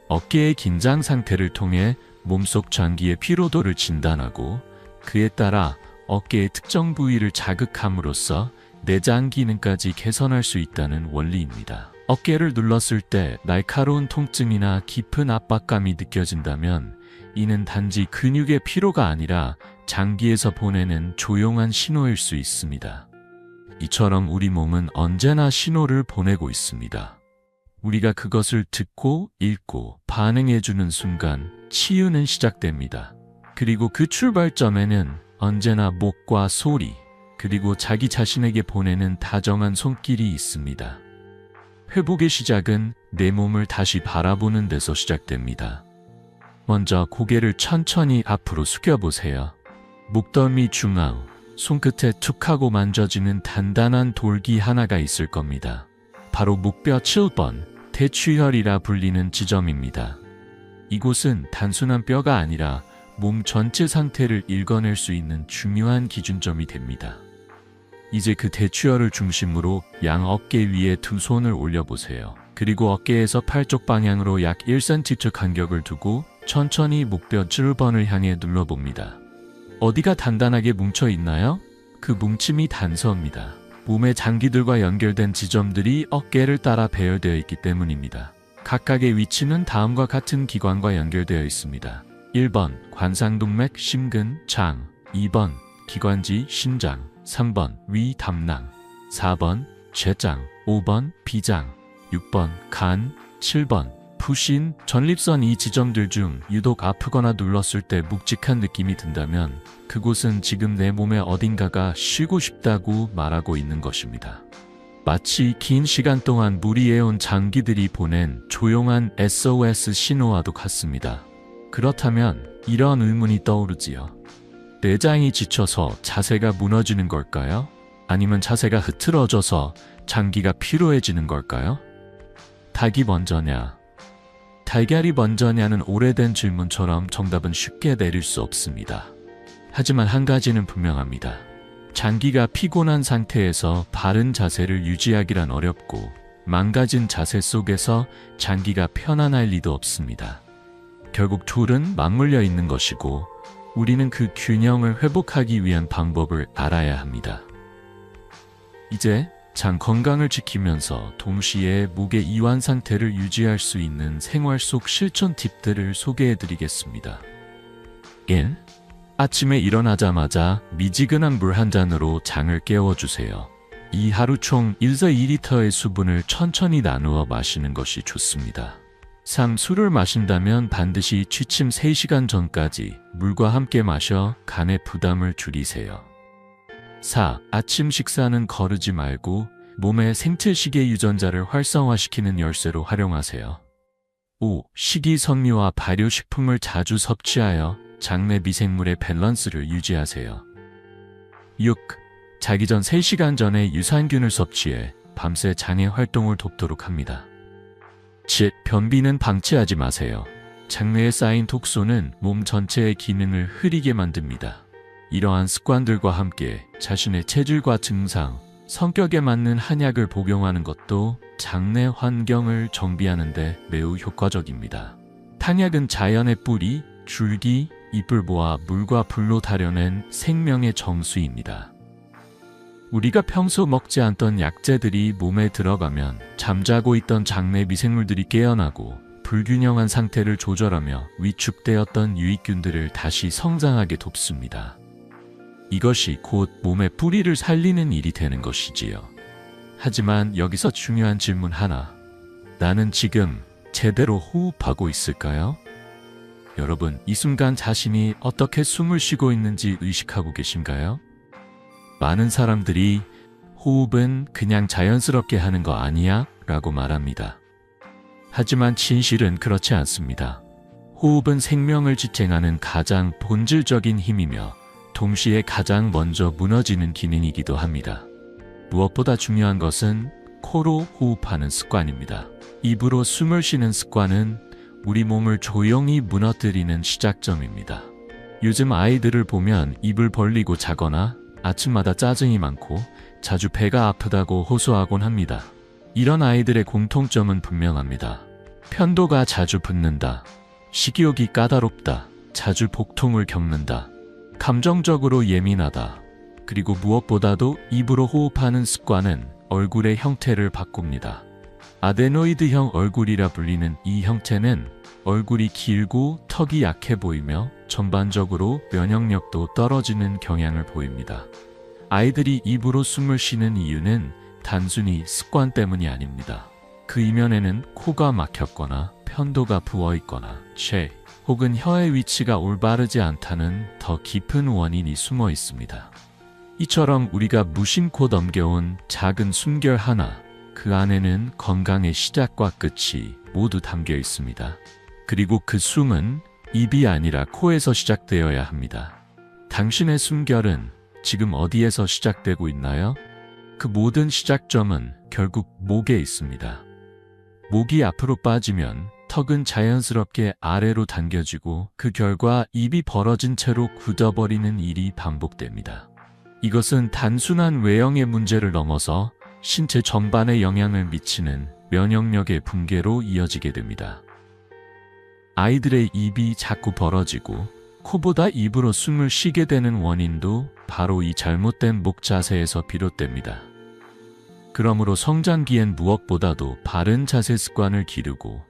어깨의 긴장 상태를 통해 몸속 장기의 피로도를 진단하고 그에 따라 어깨의 특정 부위를 자극함으로써 내장 기능까지 개선할 수 있다는 원리입니다. 어깨를 눌렀을 때 날카로운 통증이나 깊은 압박감이 느껴진다면 이는 단지 근육의 피로가 아니라 장기에서 보내는 조용한 신호일 수 있습니다. 이처럼 우리 몸은 언제나 신호를 보내고 있습니다. 우리가 그것을 듣고 읽고 반응해주는 순간 치유는 시작됩니다. 그리고 그 출발점에는 언제나 목과 소리, 그리고 자기 자신에게 보내는 다정한 손길이 있습니다. 회복의 시작은 내 몸을 다시 바라보는 데서 시작됩니다. 먼저 고개를 천천히 앞으로 숙여보세요. 목덜미 중앙, 손끝에 툭 하고 만져지는 단단한 돌기 하나가 있을 겁니다. 바로 목뼈 7번, 대추혈이라 불리는 지점입니다. 이곳은 단순한 뼈가 아니라 몸 전체 상태를 읽어낼 수 있는 중요한 기준점이 됩니다. 이제 그 대추혈을 중심으로 양 어깨 위에 두 손을 올려보세요. 그리고 어깨에서 팔 쪽 방향으로 약 1cm쯤 간격을 두고 천천히 목뼈 7번을 향해 눌러봅니다. 어디가 단단하게 뭉쳐 있나요? 그 뭉침이 단서입니다. 몸의 장기들과 연결된 지점들이 어깨를 따라 배열되어 있기 때문입니다. 각각의 위치는 다음과 같은 기관과 연결되어 있습니다. 1번 관상동맥 심근 장, 2번 기관지 신장, 3번 위 담낭, 4번 췌장, 5번 비장, 6번 간, 7번 부신, 전립선. 이 지점들 중 유독 아프거나 눌렀을 때 묵직한 느낌이 든다면 그곳은 지금 내 몸의 어딘가가 쉬고 싶다고 말하고 있는 것입니다. 마치 긴 시간 동안 무리해온 장기들이 보낸 조용한 SOS 신호와도 같습니다. 그렇다면 이런 의문이 떠오르지요. 내장이 지쳐서 자세가 무너지는 걸까요? 아니면 자세가 흐트러져서 장기가 피로해지는 걸까요? 닭이 먼저냐, 달걀이 먼저냐는 오래된 질문처럼 정답은 쉽게 내릴 수 없습니다. 하지만 한 가지는 분명합니다. 장기가 피곤한 상태에서 바른 자세를 유지하기란 어렵고 망가진 자세 속에서 장기가 편안할 리도 없습니다. 결국 둘은 맞물려 있는 것이고 우리는 그 균형을 회복하기 위한 방법을 알아야 합니다. 이제 장 건강을 지키면서 동시에 목의 이완 상태를 유지할 수 있는 생활 속 실천 팁들을 소개해 드리겠습니다. 1. 아침에 일어나자마자 미지근한 물 한 잔으로 장을 깨워주세요. 이 하루 총 1에서 2리터의 수분을 천천히 나누어 마시는 것이 좋습니다. 3. 술을 마신다면 반드시 취침 3시간 전까지 물과 함께 마셔 간의 부담을 줄이세요. 4. 아침 식사는 거르지 말고 몸의 생체시계 유전자를 활성화시키는 열쇠로 활용하세요. 5. 식이섬유와 발효식품을 자주 섭취하여 장내 미생물의 밸런스를 유지하세요. 6. 자기 전 3시간 전에 유산균을 섭취해 밤새 장의 활동을 돕도록 합니다. 7. 변비는 방치하지 마세요. 장내에 쌓인 독소는 몸 전체의 기능을 흐리게 만듭니다. 이러한 습관들과 함께 자신의 체질과 증상, 성격에 맞는 한약을 복용하는 것도 장내 환경을 정비하는 데 매우 효과적입니다. 탕약은 자연의 뿌리, 줄기, 잎을 모아 물과 불로 다려낸 생명의 정수입니다. 우리가 평소 먹지 않던 약재들이 몸에 들어가면 잠자고 있던 장내 미생물들이 깨어나고 불균형한 상태를 조절하며 위축되었던 유익균들을 다시 성장하게 돕습니다. 이것이 곧 몸의 뿌리를 살리는 일이 되는 것이지요. 하지만 여기서 중요한 질문 하나. 나는 지금 제대로 호흡하고 있을까요? 여러분, 이 순간 자신이 어떻게 숨을 쉬고 있는지 의식하고 계신가요? 많은 사람들이 호흡은 그냥 자연스럽게 하는 거 아니야? 라고 말합니다. 하지만 진실은 그렇지 않습니다. 호흡은 생명을 지탱하는 가장 본질적인 힘이며 동시에 가장 먼저 무너지는 기능이기도 합니다. 무엇보다 중요한 것은 코로 호흡하는 습관입니다. 입으로 숨을 쉬는 습관은 우리 몸을 조용히 무너뜨리는 시작점입니다. 요즘 아이들을 보면 입을 벌리고 자거나 아침마다 짜증이 많고 자주 배가 아프다고 호소하곤 합니다. 이런 아이들의 공통점은 분명합니다. 편도가 자주 붓는다, 식욕이 까다롭다, 자주 복통을 겪는다, 감정적으로 예민하다, 그리고 무엇보다도 입으로 호흡하는 습관은 얼굴의 형태를 바꿉니다. 아데노이드형 얼굴이라 불리는 이 형태는 얼굴이 길고 턱이 약해 보이며 전반적으로 면역력도 떨어지는 경향을 보입니다. 아이들이 입으로 숨을 쉬는 이유는 단순히 습관 때문이 아닙니다. 그 이면에는 코가 막혔거나 편도가 부어있거나 혹은 혀의 위치가 올바르지 않다는 더 깊은 원인이 숨어 있습니다. 이처럼 우리가 무심코 넘겨온 작은 숨결 하나, 그 안에는 건강의 시작과 끝이 모두 담겨 있습니다. 그리고 그 숨은 입이 아니라 코에서 시작되어야 합니다. 당신의 숨결은 지금 어디에서 시작되고 있나요? 그 모든 시작점은 결국 목에 있습니다. 목이 앞으로 빠지면 턱은 자연스럽게 아래로 당겨지고 그 결과 입이 벌어진 채로 굳어버리는 일이 반복됩니다. 이것은 단순한 외형의 문제를 넘어서 신체 전반에 영향을 미치는 면역력의 붕괴로 이어지게 됩니다. 아이들의 입이 자꾸 벌어지고 코보다 입으로 숨을 쉬게 되는 원인도 바로 이 잘못된 목 자세에서 비롯됩니다. 그러므로 성장기엔 무엇보다도 바른 자세 습관을 기르고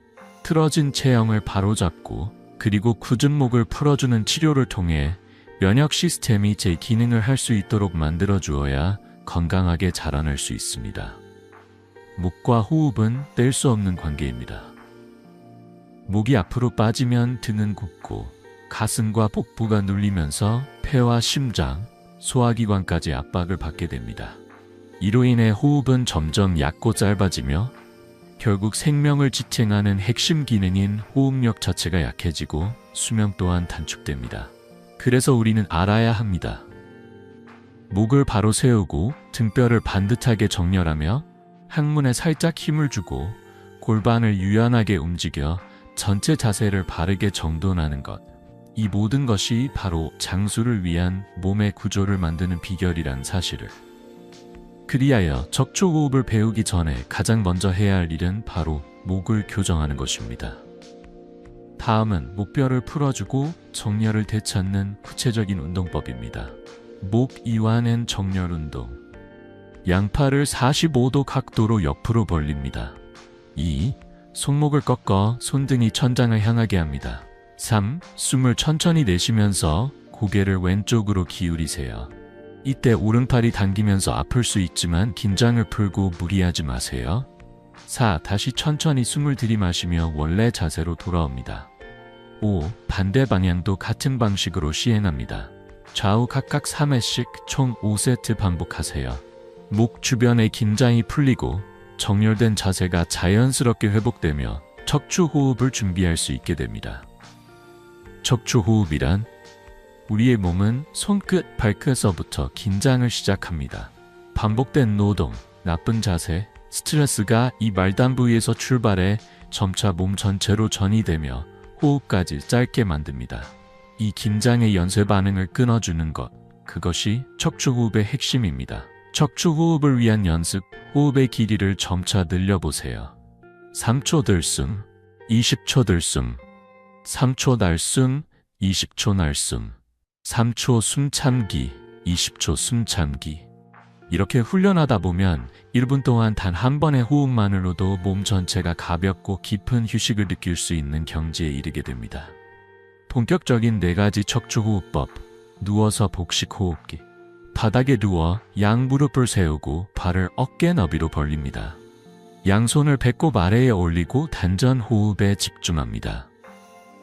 틀어진 체형을 바로잡고 그리고 굳은 목을 풀어주는 치료를 통해 면역 시스템이 제 기능을 할 수 있도록 만들어 주어야 건강하게 자라날 수 있습니다. 목과 호흡은 뗄 수 없는 관계입니다. 목이 앞으로 빠지면 등은 굽고 가슴과 복부가 눌리면서 폐와 심장, 소화기관까지 압박을 받게 됩니다. 이로 인해 호흡은 점점 얕고 짧아지며 결국 생명을 지탱하는 핵심 기능인 호흡력 자체가 약해지고 수명 또한 단축됩니다. 그래서 우리는 알아야 합니다. 목을 바로 세우고 등뼈를 반듯하게 정렬하며 항문에 살짝 힘을 주고 골반을 유연하게 움직여 전체 자세를 바르게 정돈하는 것. 이 모든 것이 바로 장수를 위한 몸의 구조를 만드는 비결이란 사실을. 그리하여 척추호흡을 배우기 전에 가장 먼저 해야 할 일은 바로 목을 교정하는 것입니다. 다음은 목뼈를 풀어주고 정렬을 되찾는 구체적인 운동법입니다. 목 이완엔 정렬 운동. 양팔을 45도 각도로 옆으로 벌립니다. 2. 손목을 꺾어 손등이 천장을 향하게 합니다. 3. 숨을 천천히 내쉬면서 고개를 왼쪽으로 기울이세요. 이때 오른팔이 당기면서 아플 수 있지만 긴장을 풀고 무리하지 마세요. 4. 다시 천천히 숨을 들이마시며 원래 자세로 돌아옵니다. 5. 반대 방향도 같은 방식으로 시행합니다. 좌우 각각 3회씩 총 5세트 반복하세요. 목 주변의 긴장이 풀리고 정렬된 자세가 자연스럽게 회복되며 척추호흡을 준비할 수 있게 됩니다. 척추호흡이란 우리의 몸은 손끝, 발끝에서부터 긴장을 시작합니다. 반복된 노동, 나쁜 자세, 스트레스가 이 말단 부위에서 출발해 점차 몸 전체로 전이되며 호흡까지 짧게 만듭니다. 이 긴장의 연쇄 반응을 끊어주는 것, 그것이 척추호흡의 핵심입니다. 척추호흡을 위한 연습, 호흡의 길이를 점차 늘려보세요. 3초 들숨, 20초 들숨, 3초 날숨, 20초 날숨, 3초 숨 참기, 20초 숨 참기. 이렇게 훈련하다 보면 1분 동안 단 한 번의 호흡만으로도 몸 전체가 가볍고 깊은 휴식을 느낄 수 있는 경지에 이르게 됩니다. 본격적인 4가지 척추호흡법. 누워서 복식 호흡기. 바닥에 누워 양무릎을 세우고 발을 어깨 너비로 벌립니다. 양손을 배꼽 아래에 올리고 단전 호흡에 집중합니다.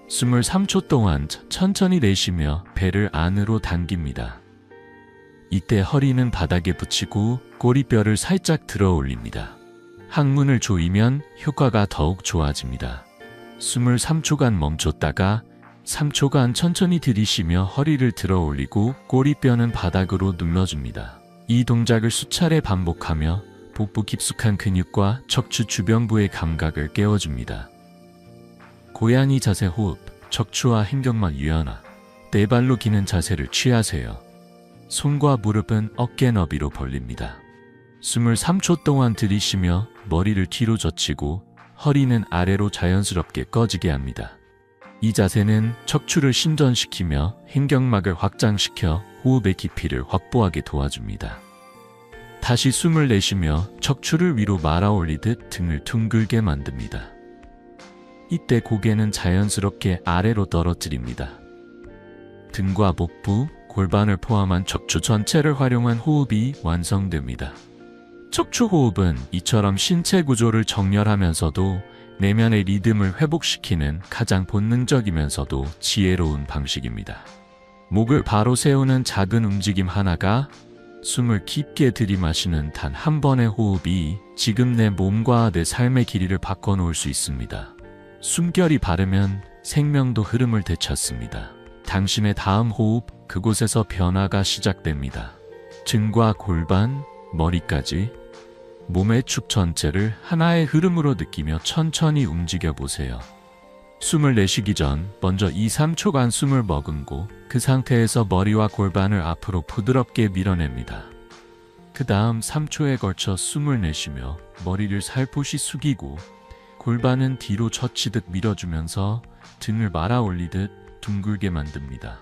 숨을 3초 동안 천천히 내쉬며 배를 안으로 당깁니다. 이때 허리는 바닥에 붙이고 꼬리뼈를 살짝 들어 올립니다. 항문을 조이면 효과가 더욱 좋아집니다. 숨을 3초간 멈췄다가 3초간 천천히 들이쉬며 허리를 들어 올리고 꼬리뼈는 바닥으로 눌러줍니다. 이 동작을 수차례 반복하며 복부 깊숙한 근육과 척추 주변부의 감각을 깨워줍니다. 고양이 자세 호흡, 척추와 횡격막 유연화. 4발로 기는 자세를 취하세요. 손과 무릎은 어깨 너비로 벌립니다. 숨을 3초 동안 들이쉬며 머리를 뒤로 젖히고 허리는 아래로 자연스럽게 꺼지게 합니다. 이 자세는 척추를 신전시키며 횡격막을 확장시켜 호흡의 깊이를 확보하게 도와줍니다. 다시 숨을 내쉬며 척추를 위로 말아 올리듯 등을 둥글게 만듭니다. 이때 고개는 자연스럽게 아래로 떨어뜨립니다. 등과 복부, 골반을 포함한 척추 전체를 활용한 호흡이 완성됩니다. 척추호흡은 이처럼 신체 구조를 정렬하면서도 내면의 리듬을 회복시키는 가장 본능적이면서도 지혜로운 방식입니다. 목을 바로 세우는 작은 움직임 하나가 숨을 깊게 들이마시는 단 한 번의 호흡이 지금 내 몸과 내 삶의 길이를 바꿔놓을 수 있습니다. 숨결이 바르면 생명도 흐름을 되찾습니다. 당신의 다음 호흡, 그곳에서 변화가 시작됩니다. 등과 골반, 머리까지 몸의 축 전체를 하나의 흐름으로 느끼며 천천히 움직여 보세요. 숨을 내쉬기 전 먼저 2-3초간 숨을 머금고 그 상태에서 머리와 골반을 앞으로 부드럽게 밀어냅니다. 그 다음 3초에 걸쳐 숨을 내쉬며 머리를 살포시 숙이고 골반은 뒤로 젖히듯 밀어주면서 등을 말아 올리듯 둥글게 만듭니다.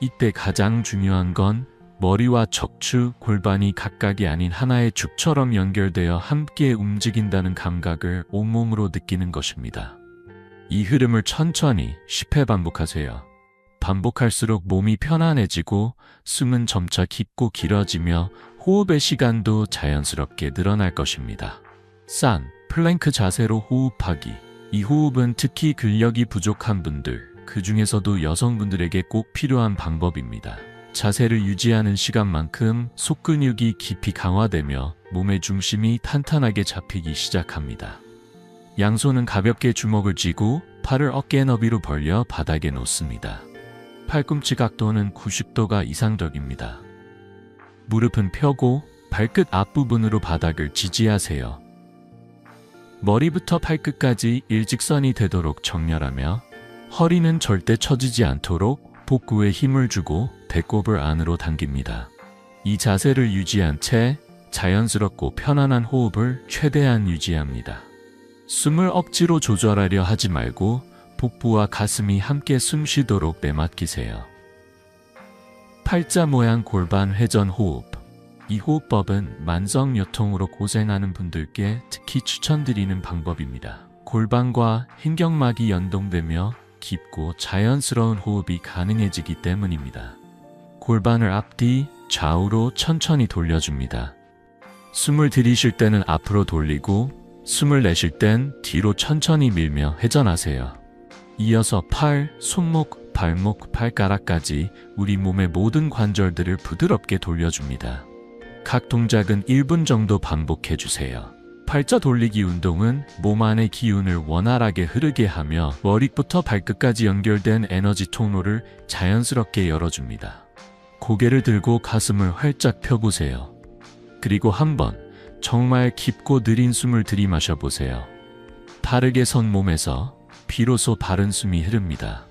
이때 가장 중요한 건 머리와 척추, 골반이 각각이 아닌 하나의 축처럼 연결되어 함께 움직인다는 감각을 온몸으로 느끼는 것입니다. 이 흐름을 천천히 10회 반복하세요. 반복할수록 몸이 편안해지고 숨은 점차 깊고 길어지며 호흡의 시간도 자연스럽게 늘어날 것입니다. 플랭크 자세로 호흡하기. 이 호흡은 특히 근력이 부족한 분들, 그 중에서도 여성분들에게 꼭 필요한 방법입니다. 자세를 유지하는 시간만큼 속근육이 깊이 강화되며 몸의 중심이 탄탄하게 잡히기 시작합니다. 양손은 가볍게 주먹을 쥐고 팔을 어깨 너비로 벌려 바닥에 놓습니다. 팔꿈치 각도는 90도가 이상적입니다. 무릎은 펴고 발끝 앞부분으로 바닥을 지지하세요. 머리부터 발끝까지 일직선이 되도록 정렬하며 허리는 절대 처지지 않도록 복부에 힘을 주고 배꼽을 안으로 당깁니다. 이 자세를 유지한 채 자연스럽고 편안한 호흡을 최대한 유지합니다. 숨을 억지로 조절하려 하지 말고 복부와 가슴이 함께 숨 쉬도록 내맡기세요. 팔자 모양 골반 회전 호흡. 이 호흡법은 만성요통으로 고생하는 분들께 특히 추천드리는 방법입니다. 골반과 횡격막이 연동되며 깊고 자연스러운 호흡이 가능해지기 때문입니다. 골반을 앞뒤, 좌우로 천천히 돌려줍니다. 숨을 들이쉴 때는 앞으로 돌리고 숨을 내쉴 땐 뒤로 천천히 밀며 회전하세요. 이어서 팔, 손목, 발목, 발가락까지 우리 몸의 모든 관절들을 부드럽게 돌려줍니다. 각 동작은 1분 정도 반복해주세요. 팔자 돌리기 운동은 몸 안의 기운을 원활하게 흐르게 하며 머리부터 발끝까지 연결된 에너지 통로를 자연스럽게 열어줍니다. 고개를 들고 가슴을 활짝 펴보세요. 그리고 한번 정말 깊고 느린 숨을 들이마셔 보세요. 바르게 선 몸에서 비로소 바른 숨이 흐릅니다.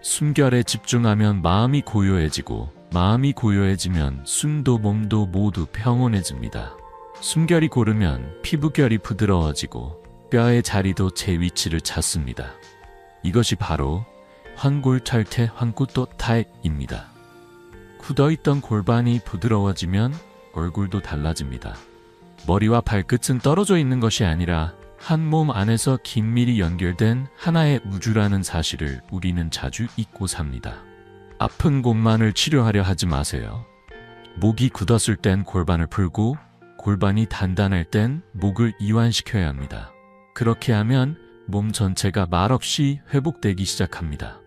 숨결에 집중하면 마음이 고요해지고 마음이 고요해지면 숨도 몸도 모두 평온해집니다. 숨결이 고르면 피부결이 부드러워지고 뼈의 자리도 제 위치를 찾습니다. 이것이 바로 환골탈태 환구토타입니다. 굳어있던 골반이 부드러워지면 얼굴도 달라집니다. 머리와 발끝은 떨어져 있는 것이 아니라 한 몸 안에서 긴밀히 연결된 하나의 우주라는 사실을 우리는 자주 잊고 삽니다. 아픈 곳만을 치료하려 하지 마세요. 목이 굳었을 땐 골반을 풀고 골반이 단단할 땐 목을 이완시켜야 합니다. 그렇게 하면 몸 전체가 말없이 회복되기 시작합니다.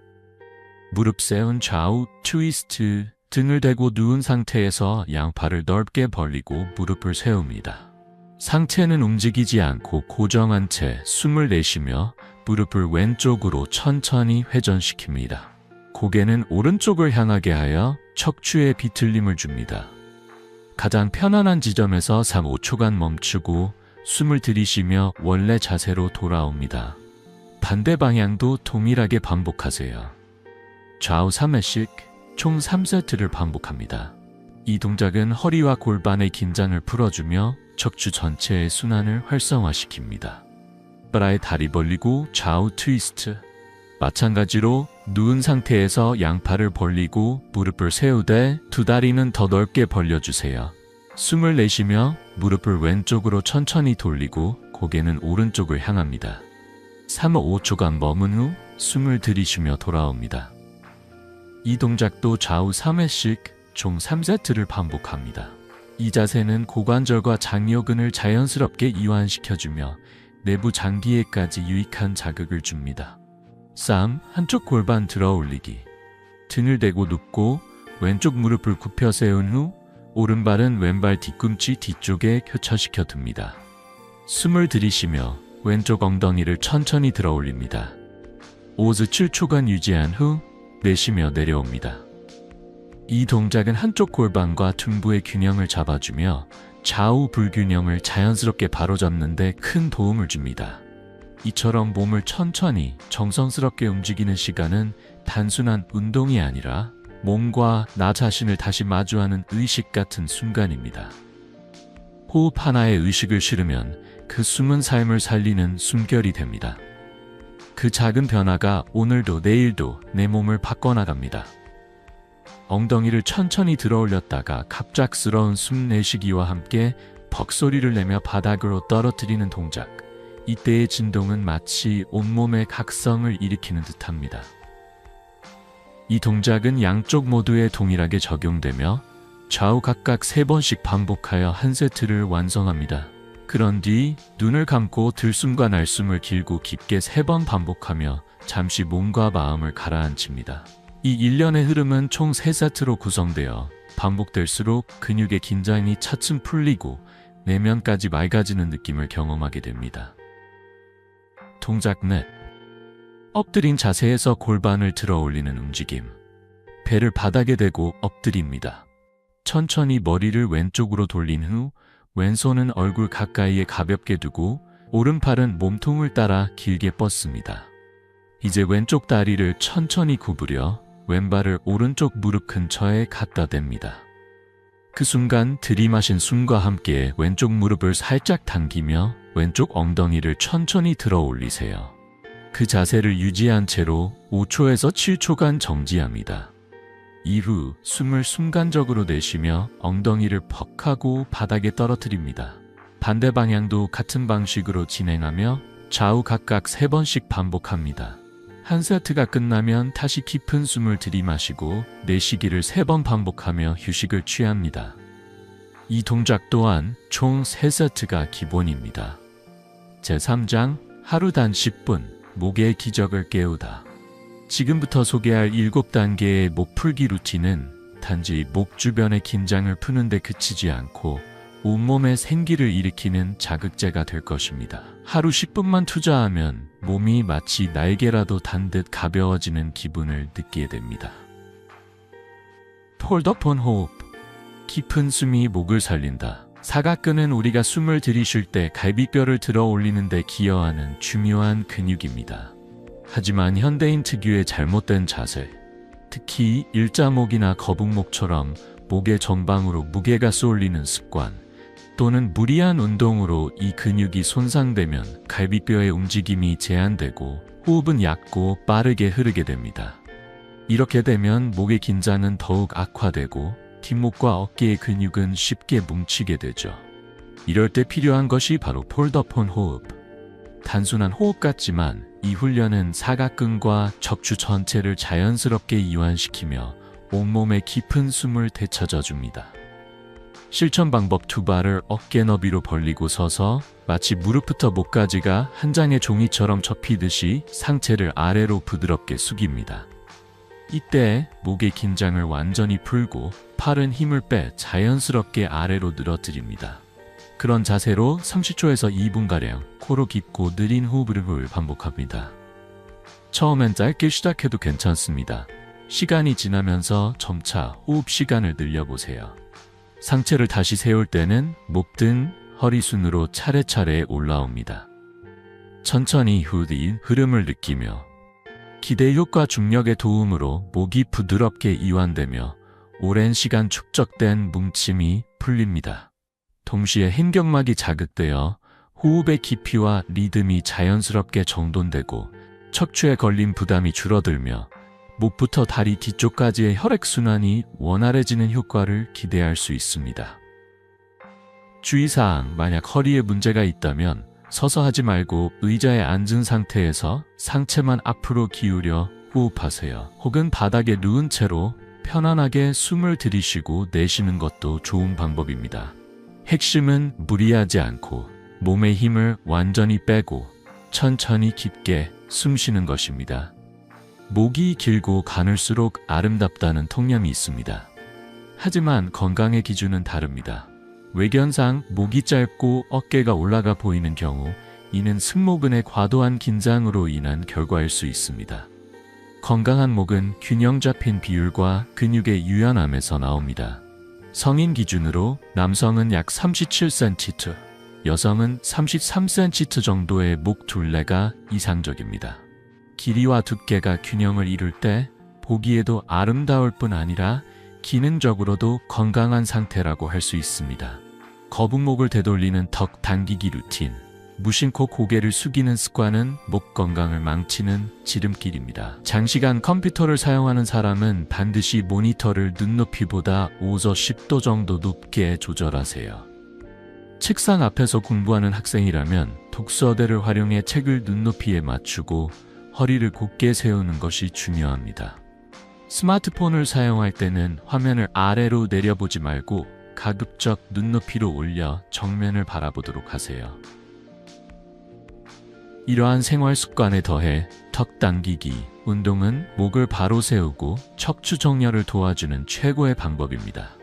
무릎 세운 좌우 트위스트. 등을 대고 누운 상태에서 양팔을 넓게 벌리고 무릎을 세웁니다. 상체는 움직이지 않고 고정한 채 숨을 내쉬며 무릎을 왼쪽으로 천천히 회전시킵니다. 고개는 오른쪽을 향하게 하여 척추에 비틀림을 줍니다. 가장 편안한 지점에서 3-5초간 멈추고 숨을 들이쉬며 원래 자세로 돌아옵니다. 반대 방향도 동일하게 반복하세요. 좌우 3회씩 총 3세트를 반복합니다. 이 동작은 허리와 골반의 긴장을 풀어주며 척추 전체의 순환을 활성화시킵니다. 바라의 다리 벌리고 좌우 트위스트. 마찬가지로 누운 상태에서 양팔을 벌리고 무릎을 세우되 두 다리는 더 넓게 벌려주세요. 숨을 내쉬며 무릎을 왼쪽으로 천천히 돌리고 고개는 오른쪽을 향합니다. 3-5초간 머문 후 숨을 들이쉬며 돌아옵니다. 이 동작도 좌우 3회씩 총 3세트를 반복합니다. 이 자세는 고관절과 장요근을 자연스럽게 이완시켜주며 내부 장기에까지 유익한 자극을 줍니다. 쌈, 한쪽 골반 들어 올리기. 등을 대고 눕고 왼쪽 무릎을 굽혀 세운 후 오른발은 왼발 뒤꿈치 뒤쪽에 교차시켜 둡니다. 숨을 들이쉬며 왼쪽 엉덩이를 천천히 들어 올립니다. 5-7초간 유지한 후 내쉬며 내려옵니다. 이 동작은 한쪽 골반과 둔부의 균형을 잡아주며 좌우 불균형을 자연스럽게 바로잡는 데 큰 도움을 줍니다. 이처럼 몸을 천천히 정성스럽게 움직이는 시간은 단순한 운동이 아니라 몸과 나 자신을 다시 마주하는 의식 같은 순간입니다. 호흡 하나에 의식을 실으면 그 숨은 삶을 살리는 숨결이 됩니다. 그 작은 변화가 오늘도 내일도 내 몸을 바꿔나갑니다. 엉덩이를 천천히 들어 올렸다가 갑작스러운 숨 내쉬기와 함께 벅소리를 내며 바닥으로 떨어뜨리는 동작. 이때의 진동은 마치 온몸의 각성을 일으키는 듯합니다. 이 동작은 양쪽 모두에 동일하게 적용되며 좌우 각각 3번씩 반복하여 한 세트를 완성합니다. 그런 뒤 눈을 감고 들숨과 날숨을 길고 깊게 3번 반복하며 잠시 몸과 마음을 가라앉힙니다. 이 일련의 흐름은 총 3세트로 구성되어 반복될수록 근육의 긴장이 차츰 풀리고 내면까지 맑아지는 느낌을 경험하게 됩니다. 동작 넷. 엎드린 자세에서 골반을 들어 올리는 움직임. 배를 바닥에 대고 엎드립니다. 천천히 머리를 왼쪽으로 돌린 후 왼손은 얼굴 가까이에 가볍게 두고 오른팔은 몸통을 따라 길게 뻗습니다. 이제 왼쪽 다리를 천천히 구부려 왼발을 오른쪽 무릎 근처에 갖다 댑니다. 그 순간 들이마신 숨과 함께 왼쪽 무릎을 살짝 당기며 왼쪽 엉덩이를 천천히 들어 올리세요. 그 자세를 유지한 채로 5초에서 7초간 정지합니다. 이후 숨을 순간적으로 내쉬며 엉덩이를 퍽 하고 바닥에 떨어뜨립니다. 반대 방향도 같은 방식으로 진행하며 좌우 각각 3번씩 반복합니다. 한 세트가 끝나면 다시 깊은 숨을 들이마시고 내쉬기를 3번 반복하며 휴식을 취합니다. 이 동작 또한 총 3세트가 기본입니다. 제3장 하루 단 10분 목의 기적을 깨우다. 지금부터 소개할 7단계의 목 풀기 루틴은 단지 목 주변의 긴장을 푸는 데 그치지 않고 온몸에 생기를 일으키는 자극제가 될 것입니다. 하루 10분만 투자하면 몸이 마치 날개라도 단 듯 가벼워지는 기분을 느끼게 됩니다. 폴더폰 호흡. 깊은 숨이 목을 살린다. 사각근은 우리가 숨을 들이쉴 때 갈비뼈를 들어 올리는 데 기여하는 중요한 근육입니다. 하지만 현대인 특유의 잘못된 자세, 특히 일자목이나 거북목처럼 목의 정방으로 무게가 쏠리는 습관, 또는 무리한 운동으로 이 근육이 손상되면 갈비뼈의 움직임이 제한되고 호흡은 얕고 빠르게 흐르게 됩니다. 이렇게 되면 목의 긴장은 더욱 악화되고 뒷목과 어깨의 근육은 쉽게 뭉치게 되죠. 이럴 때 필요한 것이 바로 폴더폰 호흡. 단순한 호흡 같지만 이 훈련은 사각근과 척추 전체를 자연스럽게 이완시키며 온몸에 깊은 숨을 되찾아 줍니다. 실천 방법: 2발을 어깨 너비로 벌리고 서서 마치 무릎부터 목까지가 한 장의 종이처럼 접히듯이 상체를 아래로 부드럽게 숙입니다. 이때 목의 긴장을 완전히 풀고 팔은 힘을 빼 자연스럽게 아래로 늘어뜨립니다. 그런 자세로 30초에서 2분가량 코로 깊고 느린 호흡을 반복합니다. 처음엔 짧게 시작해도 괜찮습니다. 시간이 지나면서 점차 호흡 시간을 늘려보세요. 상체를 다시 세울 때는 목 등 허리 순으로 차례차례 올라옵니다. 천천히 후디 흐름을 느끼며 기대육과 중력의 도움으로 목이 부드럽게 이완되며 오랜 시간 축적된 뭉침이 풀립니다. 동시에 횡격막이 자극되어 호흡의 깊이와 리듬이 자연스럽게 정돈되고 척추에 걸린 부담이 줄어들며 목부터 다리 뒤쪽까지의 혈액순환이 원활해지는 효과를 기대할 수 있습니다. 주의사항: 만약 허리에 문제가 있다면 서서 하지 말고 의자에 앉은 상태에서 상체만 앞으로 기울여 호흡하세요. 혹은 바닥에 누운 채로 편안하게 숨을 들이쉬고 내쉬는 것도 좋은 방법입니다. 핵심은 무리하지 않고 몸의 힘을 완전히 빼고 천천히 깊게 숨 쉬는 것입니다. 목이 길고 가늘수록 아름답다는 통념이 있습니다. 하지만 건강의 기준은 다릅니다. 외견상 목이 짧고 어깨가 올라가 보이는 경우 이는 승모근의 과도한 긴장으로 인한 결과일 수 있습니다. 건강한 목은 균형 잡힌 비율과 근육의 유연함에서 나옵니다. 성인 기준으로 남성은 약 37cm, 여성은 33cm 정도의 목 둘레가 이상적입니다. 길이와 두께가 균형을 이룰 때 보기에도 아름다울 뿐 아니라 기능적으로도 건강한 상태라고 할 수 있습니다. 거북목을 되돌리는 턱 당기기 루틴. 무심코 고개를 숙이는 습관은 목 건강을 망치는 지름길입니다. 장시간 컴퓨터를 사용하는 사람은 반드시 모니터를 눈높이보다 5서 10도 정도 높게 조절하세요. 책상 앞에서 공부하는 학생이라면 독서대를 활용해 책을 눈높이에 맞추고 허리를 곧게 세우는 것이 중요합니다. 스마트폰을 사용할 때는 화면을 아래로 내려보지 말고 가급적 눈높이로 올려 정면을 바라보도록 하세요. 이러한 생활 습관에 더해 턱 당기기 운동은 목을 바로 세우고 척추 정렬을 도와주는 최고의 방법입니다.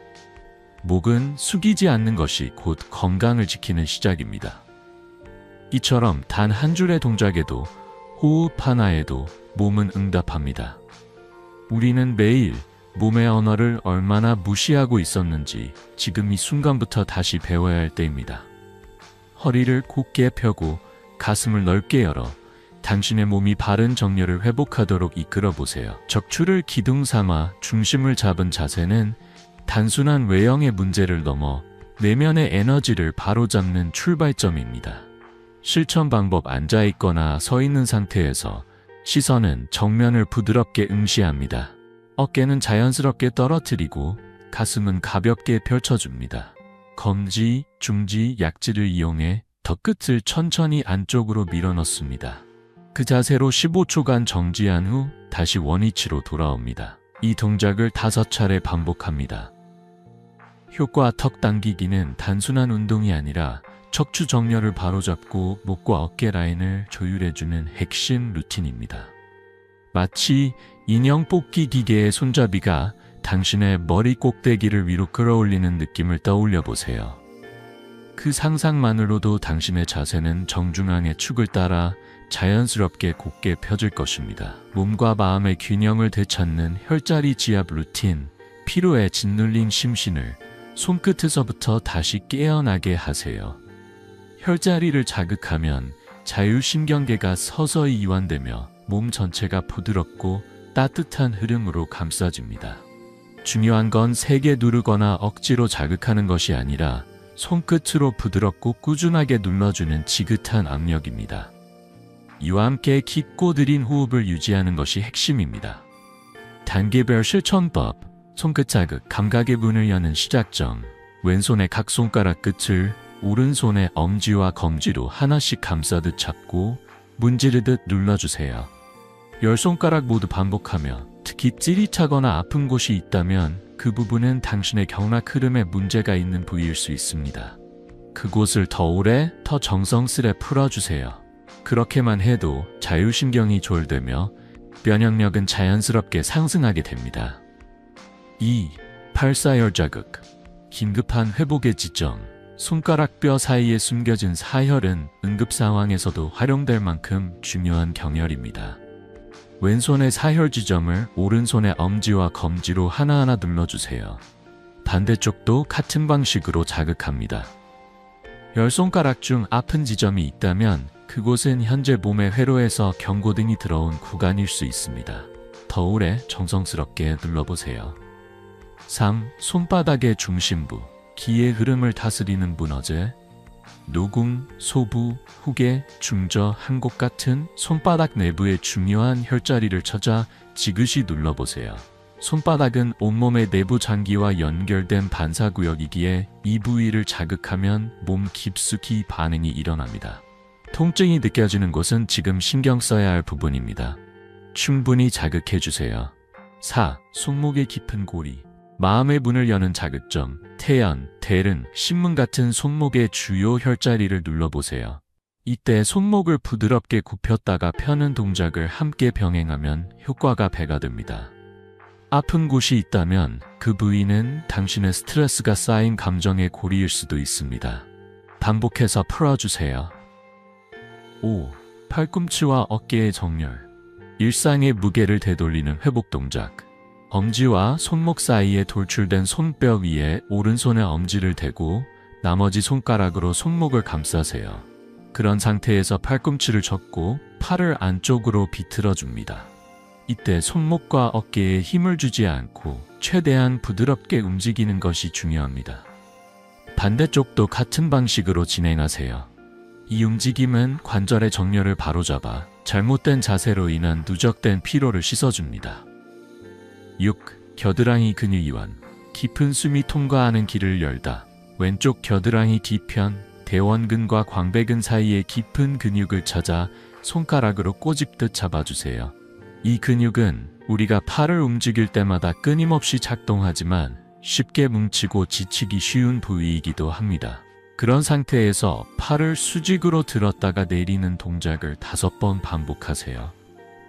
목은 숙이지 않는 것이 곧 건강을 지키는 시작입니다. 이처럼 단 한 줄의 동작에도 호흡 하나에도 몸은 응답합니다. 우리는 매일 몸의 언어를 얼마나 무시하고 있었는지 지금 이 순간부터 다시 배워야 할 때입니다. 허리를 곧게 펴고 가슴을 넓게 열어 당신의 몸이 바른 정렬을 회복하도록 이끌어 보세요. 척추를 기둥 삼아 중심을 잡은 자세는 단순한 외형의 문제를 넘어 내면의 에너지를 바로잡는 출발점입니다. 실천 방법: 앉아 있거나 서 있는 상태에서 시선은 정면을 부드럽게 응시합니다. 어깨는 자연스럽게 떨어뜨리고 가슴은 가볍게 펼쳐줍니다. 검지, 중지, 약지를 이용해 더 끝을 천천히 안쪽으로 밀어넣습니다. 그 자세로 15초간 정지한 후 다시 원위치로 돌아옵니다. 이 동작을 5차례 반복합니다. 효과: 턱 당기기는 단순한 운동이 아니라 척추 정렬을 바로잡고 목과 어깨 라인을 조율해주는 핵심 루틴입니다. 마치 인형 뽑기 기계의 손잡이가 당신의 머리 꼭대기를 위로 끌어올리는 느낌을 떠올려 보세요. 그 상상만으로도 당신의 자세는 정중앙의 축을 따라 자연스럽게 곧게 펴질 것입니다. 몸과 마음의 균형을 되찾는 혈자리 지압 루틴. 피로에 짓눌린 심신을 손끝에서부터 다시 깨어나게 하세요. 혈자리를 자극하면 자율신경계가 서서히 이완되며 몸 전체가 부드럽고 따뜻한 흐름으로 감싸집니다. 중요한 건 세게 누르거나 억지로 자극하는 것이 아니라 손끝으로 부드럽고 꾸준하게 눌러주는 지긋한 압력입니다. 이와 함께 깊고 느린 호흡을 유지하는 것이 핵심입니다. 단계별 실천법. 손끝 자극. 감각의 문을 여는 시작점. 왼손의 각 손가락 끝을 오른손의 엄지와 검지로 하나씩 감싸듯 잡고 문지르듯 눌러주세요. 10손가락 모두 반복하며 특히 찌릿하거나 아픈 곳이 있다면 그 부분은 당신의 경락 흐름에 문제가 있는 부위일 수 있습니다. 그곳을 더 오래, 더 정성스레 풀어주세요. 그렇게만 해도 자율신경이 조율되며 면역력은 자연스럽게 상승하게 됩니다. 2. 팔사열 자극. 긴급한 회복의 지점. 손가락 뼈 사이에 숨겨진 사혈은 응급 상황에서도 활용될 만큼 중요한 경혈입니다. 왼손의 사혈 지점을 오른손의 엄지와 검지로 하나하나 눌러주세요. 반대쪽도 같은 방식으로 자극합니다. 10손가락 중 아픈 지점이 있다면 그곳은 현재 몸의 회로에서 경고등이 들어온 구간일 수 있습니다. 더 오래 정성스럽게 눌러보세요. 3. 손바닥의 중심부. 기의 흐름을 다스리는 문어제. 노궁, 소부, 후계, 중저, 한 곳 같은 손바닥 내부의 중요한 혈자리를 찾아 지그시 눌러보세요. 손바닥은 온몸의 내부 장기와 연결된 반사구역이기에 이 부위를 자극하면 몸 깊숙이 반응이 일어납니다. 통증이 느껴지는 곳은 지금 신경 써야 할 부분입니다. 충분히 자극해주세요. 4. 손목의 깊은 고리. 마음의 문을 여는 자극점. 태연, 대릉, 신문 같은 손목의 주요 혈자리를 눌러보세요. 이때 손목을 부드럽게 굽혔다가 펴는 동작을 함께 병행하면 효과가 배가 됩니다. 아픈 곳이 있다면 그 부위는 당신의 스트레스가 쌓인 감정의 고리일 수도 있습니다. 반복해서 풀어주세요. 5. 팔꿈치와 어깨의 정렬. 일상의 무게를 되돌리는 회복 동작. 엄지와 손목 사이에 돌출된 손뼈 위에 오른손의 엄지를 대고 나머지 손가락으로 손목을 감싸세요. 그런 상태에서 팔꿈치를 접고 팔을 안쪽으로 비틀어 줍니다. 이때 손목과 어깨에 힘을 주지 않고 최대한 부드럽게 움직이는 것이 중요합니다. 반대쪽도 같은 방식으로 진행하세요. 이 움직임은 관절의 정렬을 바로잡아 잘못된 자세로 인한 누적된 피로를 씻어줍니다. 6. 겨드랑이 근육 이완. 깊은 숨이 통과하는 길을 열다. 왼쪽 겨드랑이 뒤편, 대원근과 광배근 사이의 깊은 근육을 찾아 손가락으로 꼬집듯 잡아주세요. 이 근육은 우리가 팔을 움직일 때마다 끊임없이 작동하지만 쉽게 뭉치고 지치기 쉬운 부위이기도 합니다. 그런 상태에서 팔을 수직으로 들었다가 내리는 동작을 5번 반복하세요.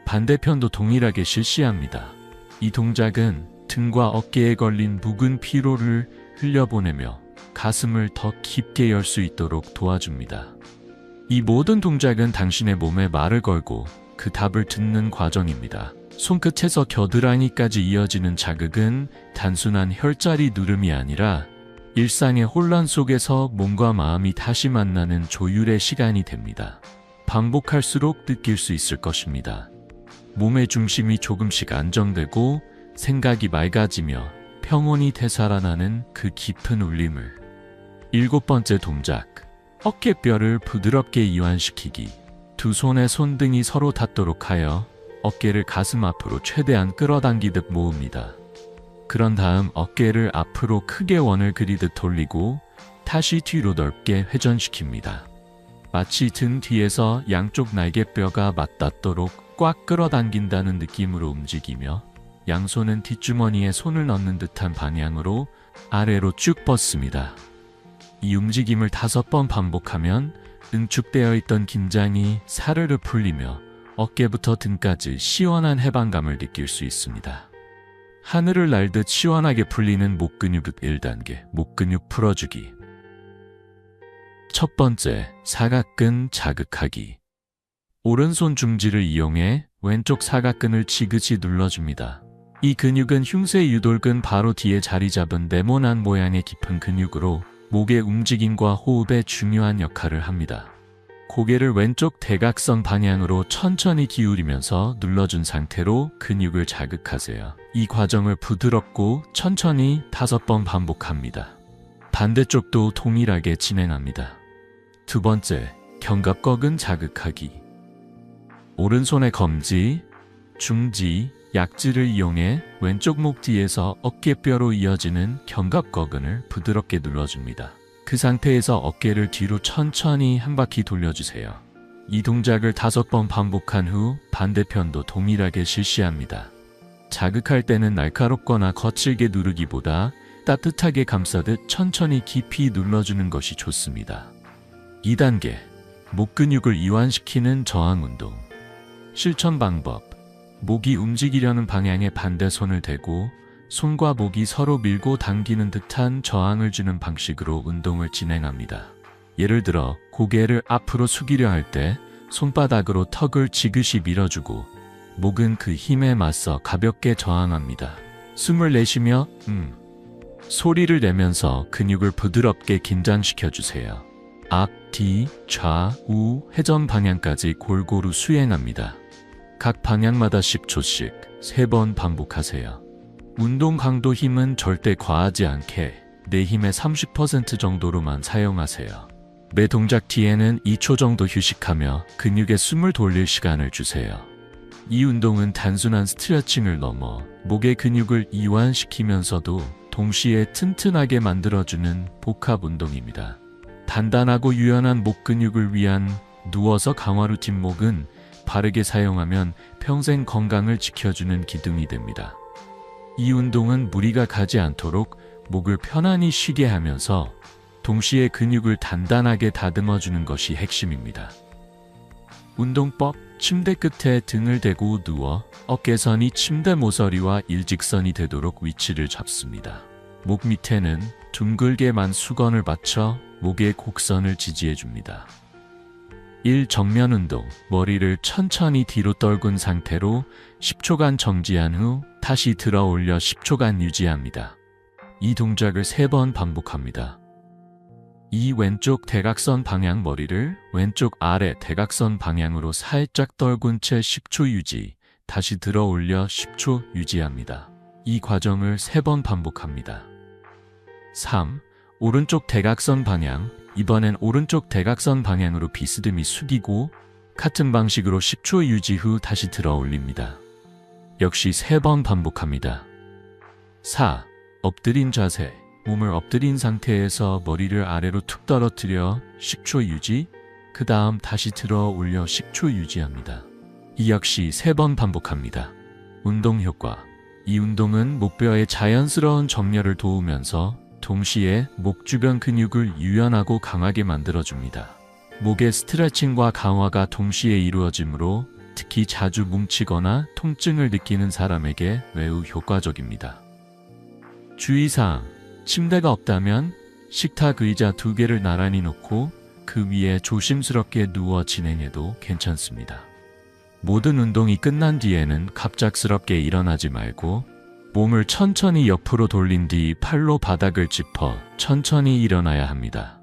반대편도 동일하게 실시합니다. 이 동작은 등과 어깨에 걸린 묵은 피로를 흘려보내며 가슴을 더 깊게 열 수 있도록 도와줍니다. 이 모든 동작은 당신의 몸에 말을 걸고 그 답을 듣는 과정입니다. 손끝에서 겨드랑이까지 이어지는 자극은 단순한 혈자리 누름이 아니라 일상의 혼란 속에서 몸과 마음이 다시 만나는 조율의 시간이 됩니다. 반복할수록 느낄 수 있을 것입니다. 몸의 중심이 조금씩 안정되고 생각이 맑아지며 평온이 되살아나는 그 깊은 울림을. 7번째 동작, 어깨뼈를 부드럽게 이완시키기. 두 손의 손등이 서로 닿도록 하여 어깨를 가슴 앞으로 최대한 끌어당기듯 모읍니다. 그런 다음 어깨를 앞으로 크게 원을 그리듯 돌리고 다시 뒤로 넓게 회전시킵니다. 마치 등 뒤에서 양쪽 날개뼈가 맞닿도록 꽉 끌어당긴다는 느낌으로 움직이며 양손은 뒷주머니에 손을 넣는 듯한 방향으로 아래로 쭉 뻗습니다. 이 움직임을 5번 반복하면 응축되어 있던 긴장이 사르르 풀리며 어깨부터 등까지 시원한 해방감을 느낄 수 있습니다. 하늘을 날듯 시원하게 풀리는 목 근육 1단계, 목 근육 풀어주기. 첫 번째, 사각근 자극하기. 오른손 중지를 이용해 왼쪽 사각근을 지그시 눌러줍니다. 이 근육은 흉쇄 유돌근 바로 뒤에 자리 잡은 네모난 모양의 깊은 근육으로 목의 움직임과 호흡에 중요한 역할을 합니다. 고개를 왼쪽 대각선 방향으로 천천히 기울이면서 눌러준 상태로 근육을 자극하세요. 이 과정을 부드럽고 천천히 5번 반복합니다. 반대쪽도 동일하게 진행합니다. 두 번째, 견갑거근 자극하기. 오른손의 검지, 중지, 약지를 이용해 왼쪽 목 뒤에서 어깨뼈로 이어지는 견갑거근을 부드럽게 눌러줍니다. 그 상태에서 어깨를 뒤로 천천히 한 바퀴 돌려주세요. 이 동작을 5번 반복한 후 반대편도 동일하게 실시합니다. 자극할 때는 날카롭거나 거칠게 누르기보다 따뜻하게 감싸듯 천천히 깊이 눌러주는 것이 좋습니다. 2단계, 목 근육을 이완시키는 저항 운동. 실천 방법. 목이 움직이려는 방향에 반대 손을 대고 손과 목이 서로 밀고 당기는 듯한 저항을 주는 방식으로 운동을 진행합니다. 예를 들어 고개를 앞으로 숙이려 할 때 손바닥으로 턱을 지그시 밀어주고 목은 그 힘에 맞서 가볍게 저항합니다. 숨을 내쉬며 소리를 내면서 근육을 부드럽게 긴장시켜주세요. 앞, 뒤, 좌, 우, 회전 방향까지 골고루 수행합니다. 각 방향마다 10초씩 3번 반복하세요. 운동 강도 힘은 절대 과하지 않게 내 힘의 30% 정도로만 사용하세요. 매 동작 뒤에는 2초 정도 휴식하며 근육에 숨을 돌릴 시간을 주세요. 이 운동은 단순한 스트레칭을 넘어 목의 근육을 이완시키면서도 동시에 튼튼하게 만들어주는 복합 운동입니다. 단단하고 유연한 목 근육을 위한 누워서 강화 루틴. 목은 바르게 사용하면 평생 건강을 지켜주는 기둥이 됩니다. 이 운동은 무리가 가지 않도록 목을 편안히 쉬게 하면서 동시에 근육을 단단하게 다듬어주는 것이 핵심입니다. 운동법. 침대 끝에 등을 대고 누워 어깨선이 침대 모서리와 일직선이 되도록 위치를 잡습니다. 목 밑에는 둥글게만 수건을 받쳐 목의 곡선을 지지해줍니다. 1. 정면 운동. 머리를 천천히 뒤로 떨군 상태로 10초간 정지한 후 다시 들어 올려 10초간 유지합니다. 이 동작을 3번 반복합니다. 2. 왼쪽 대각선 방향. 머리를 왼쪽 아래 대각선 방향으로 살짝 떨군 채 10초 유지, 다시 들어 올려 10초 유지합니다. 이 과정을 3번 반복합니다. 3. 오른쪽 대각선 방향. 이번엔 오른쪽 대각선 방향으로 비스듬히 숙이고 같은 방식으로 10초 유지 후 다시 들어 올립니다. 역시 3번 반복합니다. 4. 엎드린 자세. 몸을 엎드린 상태에서 머리를 아래로 툭 떨어뜨려 10초 유지, 그 다음 다시 들어 올려 10초 유지합니다. 이 역시 3번 반복합니다. 운동 효과. 이 운동은 목뼈의 자연스러운 정렬을 도우면서 동시에 목 주변 근육을 유연하고 강하게 만들어줍니다. 목의 스트레칭과 강화가 동시에 이루어지므로 특히 자주 뭉치거나 통증을 느끼는 사람에게 매우 효과적입니다. 주의사항. 침대가 없다면 식탁 의자 2개를 나란히 놓고 그 위에 조심스럽게 누워 진행해도 괜찮습니다. 모든 운동이 끝난 뒤에는 갑작스럽게 일어나지 말고 몸을 천천히 옆으로 돌린 뒤 팔로 바닥을 짚어 천천히 일어나야 합니다.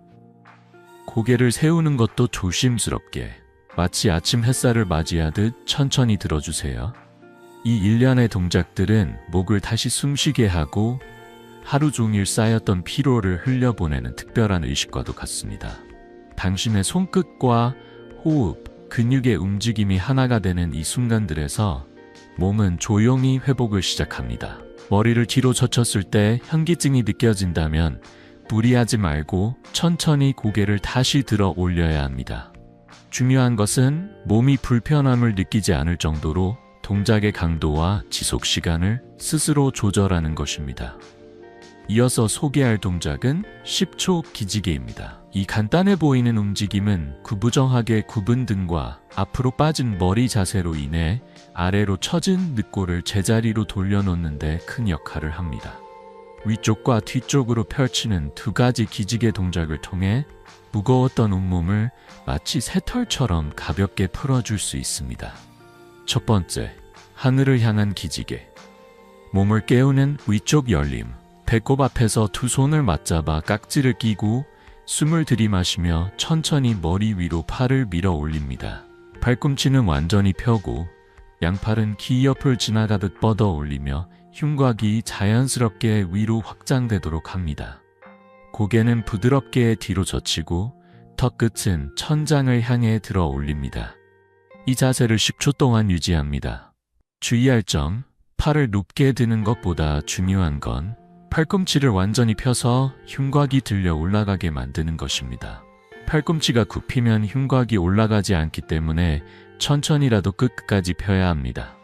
고개를 세우는 것도 조심스럽게 마치 아침 햇살을 맞이하듯 천천히 들어주세요. 이 일련의 동작들은 목을 다시 숨쉬게 하고 하루 종일 쌓였던 피로를 흘려보내는 특별한 의식과도 같습니다. 당신의 손끝과 호흡, 근육의 움직임이 하나가 되는 이 순간들에서 몸은 조용히 회복을 시작합니다. 머리를 뒤로 젖혔을 때 현기증이 느껴진다면 무리하지 말고 천천히 고개를 다시 들어 올려야 합니다. 중요한 것은 몸이 불편함을 느끼지 않을 정도로 동작의 강도와 지속 시간을 스스로 조절하는 것입니다. 이어서 소개할 동작은 10초 기지개입니다. 이 간단해 보이는 움직임은 구부정하게 굽은 등과 앞으로 빠진 머리 자세로 인해 아래로 처진 늑골을 제자리로 돌려놓는 데 큰 역할을 합니다. 위쪽과 뒤쪽으로 펼치는 두 가지 기지개 동작을 통해 무거웠던 온몸을 마치 새털처럼 가볍게 풀어줄 수 있습니다. 첫 번째, 하늘을 향한 기지개. 몸을 깨우는 위쪽 열림. 배꼽 앞에서 두 손을 맞잡아 깍지를 끼고 숨을 들이마시며 천천히 머리 위로 팔을 밀어 올립니다. 팔꿈치는 완전히 펴고 양팔은 귀 옆을 지나가듯 뻗어 올리며 흉곽이 자연스럽게 위로 확장되도록 합니다. 고개는 부드럽게 뒤로 젖히고 턱 끝은 천장을 향해 들어 올립니다. 이 자세를 10초 동안 유지합니다. 주의할 점, 팔을 높게 드는 것보다 중요한 건 팔꿈치를 완전히 펴서 흉곽이 들려 올라가게 만드는 것입니다. 팔꿈치가 굽히면 흉곽이 올라가지 않기 때문에 천천히라도 끝까지 펴야 합니다.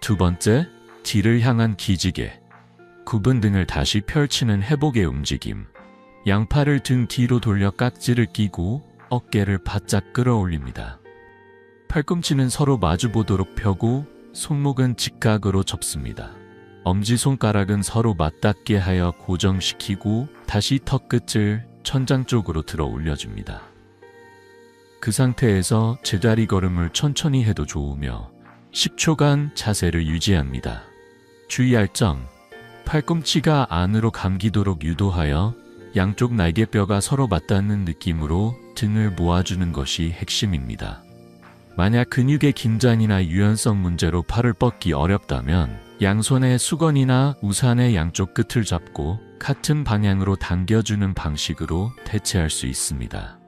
두 번째, 뒤를 향한 기지개. 굽은 등을 다시 펼치는 회복의 움직임. 양팔을 등 뒤로 돌려 깍지를 끼고 어깨를 바짝 끌어올립니다. 팔꿈치는 서로 마주보도록 펴고 손목은 직각으로 접습니다. 엄지손가락은 서로 맞닿게 하여 고정시키고 다시 턱 끝을 천장 쪽으로 들어 올려줍니다. 그 상태에서 제자리 걸음을 천천히 해도 좋으며 10초간 자세를 유지합니다. 주의할 점, 팔꿈치가 안으로 감기도록 유도하여 양쪽 날개뼈가 서로 맞닿는 느낌으로 등을 모아주는 것이 핵심입니다. 만약 근육의 긴장이나 유연성 문제로 팔을 뻗기 어렵다면 양손의 수건이나 우산의 양쪽 끝을 잡고 같은 방향으로 당겨주는 방식으로 대체할 수 있습니다.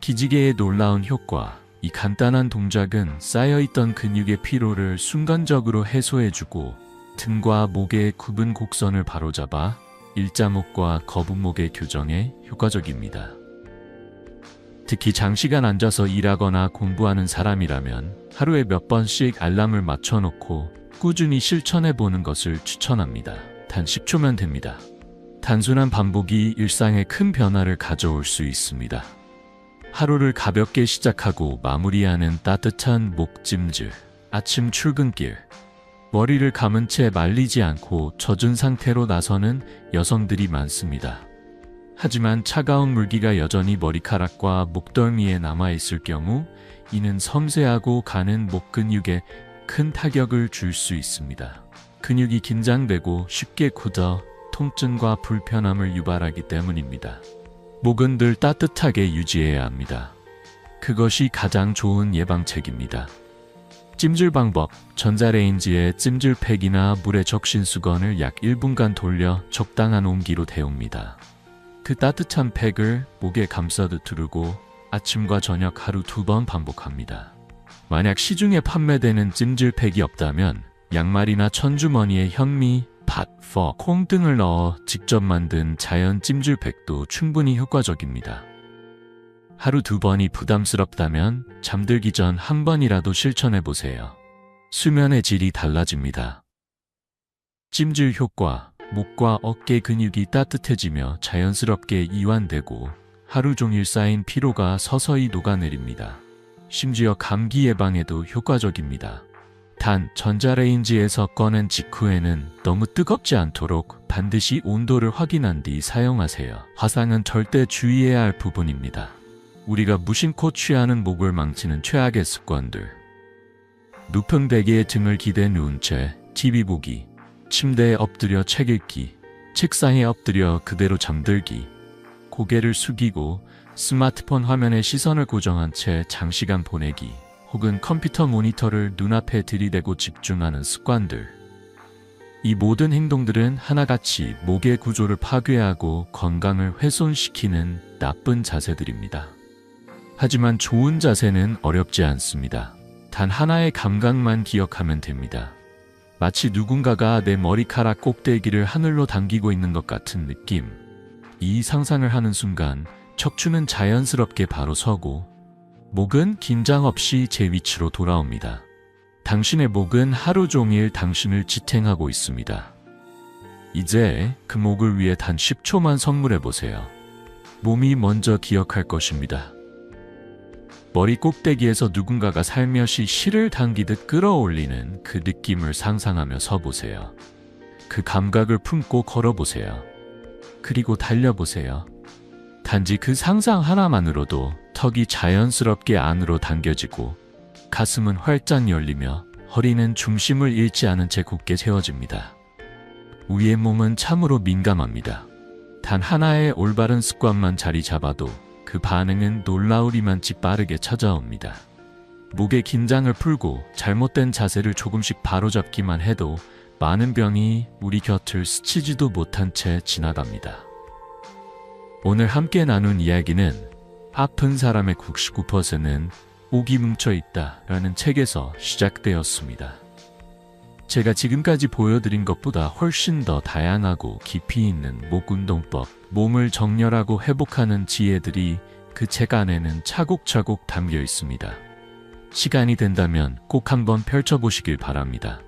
기지개의 놀라운 효과. 이 간단한 동작은 쌓여있던 근육의 피로를 순간적으로 해소해주고 등과 목의 굽은 곡선을 바로잡아 일자목과 거북목의 교정에 효과적입니다. 특히 장시간 앉아서 일하거나 공부하는 사람이라면 하루에 몇 번씩 알람을 맞춰놓고 꾸준히 실천해보는 것을 추천합니다. 단 10초면 됩니다. 단순한 반복이 일상에 큰 변화를 가져올 수 있습니다. 하루를 가볍게 시작하고 마무리하는 따뜻한 목찜질. 아침 출근길. 머리를 감은 채 말리지 않고 젖은 상태로 나서는 여성들이 많습니다. 하지만 차가운 물기가 여전히 머리카락과 목덜미에 남아있을 경우 이는 섬세하고 가는 목 근육에 큰 타격을 줄 수 있습니다. 근육이 긴장되고 쉽게 굳어 통증과 불편함을 유발하기 때문입니다. 목은 늘 따뜻하게 유지해야 합니다. 그것이 가장 좋은 예방책입니다. 찜질 방법. 전자레인지에 찜질팩이나 물에 적신 수건을 약 1분간 돌려 적당한 온기로 데웁니다. 그 따뜻한 팩을 목에 감싸듯 두르고 아침과 저녁 하루 2번 반복합니다. 만약 시중에 판매되는 찜질팩이 없다면 양말이나 천주머니에 현미, 팥, 콩 등을 넣어 직접 만든 자연 찜질팩도 충분히 효과적입니다. 하루 2번이 부담스럽다면 잠들기 전 1번이라도 실천해보세요. 수면의 질이 달라집니다. 찜질 효과. 목과 어깨 근육이 따뜻해지며 자연스럽게 이완되고 하루 종일 쌓인 피로가 서서히 녹아내립니다. 심지어 감기 예방에도 효과적입니다. 단, 전자레인지에서 꺼낸 직후에는 너무 뜨겁지 않도록 반드시 온도를 확인한 뒤 사용하세요. 화상은 절대 주의해야 할 부분입니다. 우리가 무심코 취하는 목을 망치는 최악의 습관들. 높은 베개에 등을 기대 누운 채 TV 보기, 침대에 엎드려 책 읽기, 책상에 엎드려 그대로 잠들기, 고개를 숙이고 스마트폰 화면에 시선을 고정한 채 장시간 보내기, 혹은 컴퓨터 모니터를 눈앞에 들이대고 집중하는 습관들. 이 모든 행동들은 하나같이 목의 구조를 파괴하고 건강을 훼손시키는 나쁜 자세들입니다. 하지만 좋은 자세는 어렵지 않습니다. 단 하나의 감각만 기억하면 됩니다. 마치 누군가가 내 머리카락 꼭대기를 하늘로 당기고 있는 것 같은 느낌. 이 상상을 하는 순간 척추는 자연스럽게 바로 서고 목은 긴장 없이 제 위치로 돌아옵니다. 당신의 목은 하루 종일 당신을 지탱하고 있습니다. 이제 그 목을 위해 단 10초만 선물해 보세요. 몸이 먼저 기억할 것입니다. 머리 꼭대기에서 누군가가 살며시 실을 당기듯 끌어올리는 그 느낌을 상상하며 서보세요. 그 감각을 품고 걸어보세요. 그리고 달려보세요. 단지 그 상상 하나만으로도 턱이 자연스럽게 안으로 당겨지고 가슴은 활짝 열리며 허리는 중심을 잃지 않은 채 굳게 세워집니다. 우리의 몸은 참으로 민감합니다. 단 하나의 올바른 습관만 자리 잡아도 그 반응은 놀라우리만치 빠르게 찾아옵니다. 목의 긴장을 풀고 잘못된 자세를 조금씩 바로잡기만 해도 많은 병이 우리 곁을 스치지도 못한 채 지나갑니다. 오늘 함께 나눈 이야기는 아픈 사람의 99%는 목이 뭉쳐있다 라는 책에서 시작되었습니다. 제가 지금까지 보여드린 것보다 훨씬 더 다양하고 깊이 있는 목 운동법, 몸을 정렬하고 회복하는 지혜들이 그 책 안에는 차곡차곡 담겨 있습니다. 시간이 된다면 꼭 한번 펼쳐보시길 바랍니다.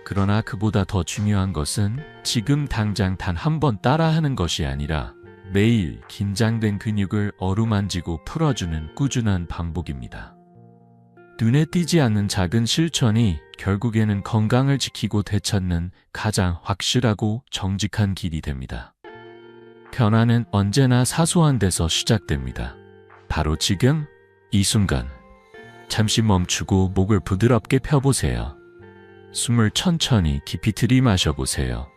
그러나 그보다 더 중요한 것은 지금 당장 단 한 번 따라하는 것이 아니라 매일 긴장된 근육을 어루만지고 풀어주는 꾸준한 반복입니다. 눈에 띄지 않는 작은 실천이 결국에는 건강을 지키고 되찾는 가장 확실하고 정직한 길이 됩니다. 변화는 언제나 사소한 데서 시작됩니다. 바로 지금, 이 순간. 잠시 멈추고 목을 부드럽게 펴보세요. 숨을 천천히 깊이 들이마셔보세요.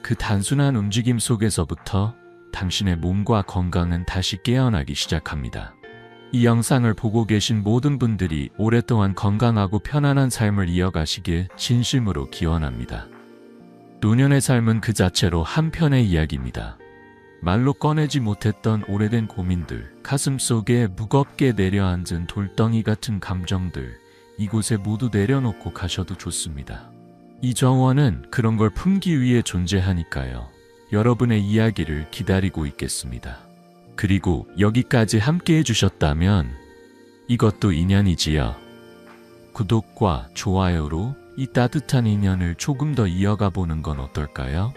그 단순한 움직임 속에서부터 당신의 몸과 건강은 다시 깨어나기 시작합니다. 이 영상을 보고 계신 모든 분들이 오랫동안 건강하고 편안한 삶을 이어가시길 진심으로 기원합니다. 노년의 삶은 그 자체로 한편의 이야기입니다. 말로 꺼내지 못했던 오래된 고민들, 가슴속에 무겁게 내려앉은 돌덩이 같은 감정들, 이곳에 모두 내려놓고 가셔도 좋습니다. 이 정원은 그런 걸 품기 위해 존재하니까요. 여러분의 이야기를 기다리고 있겠습니다. 그리고 여기까지 함께 해주셨다면 이것도 인연이지요. 구독과 좋아요로 이 따뜻한 인연을 조금 더 이어가 보는 건 어떨까요?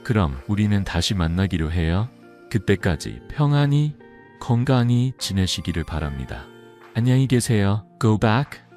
그럼 우리는 다시 만나기로 해요. 그때까지 평안히 건강히 지내시기를 바랍니다. 안녕히 계세요. Go back.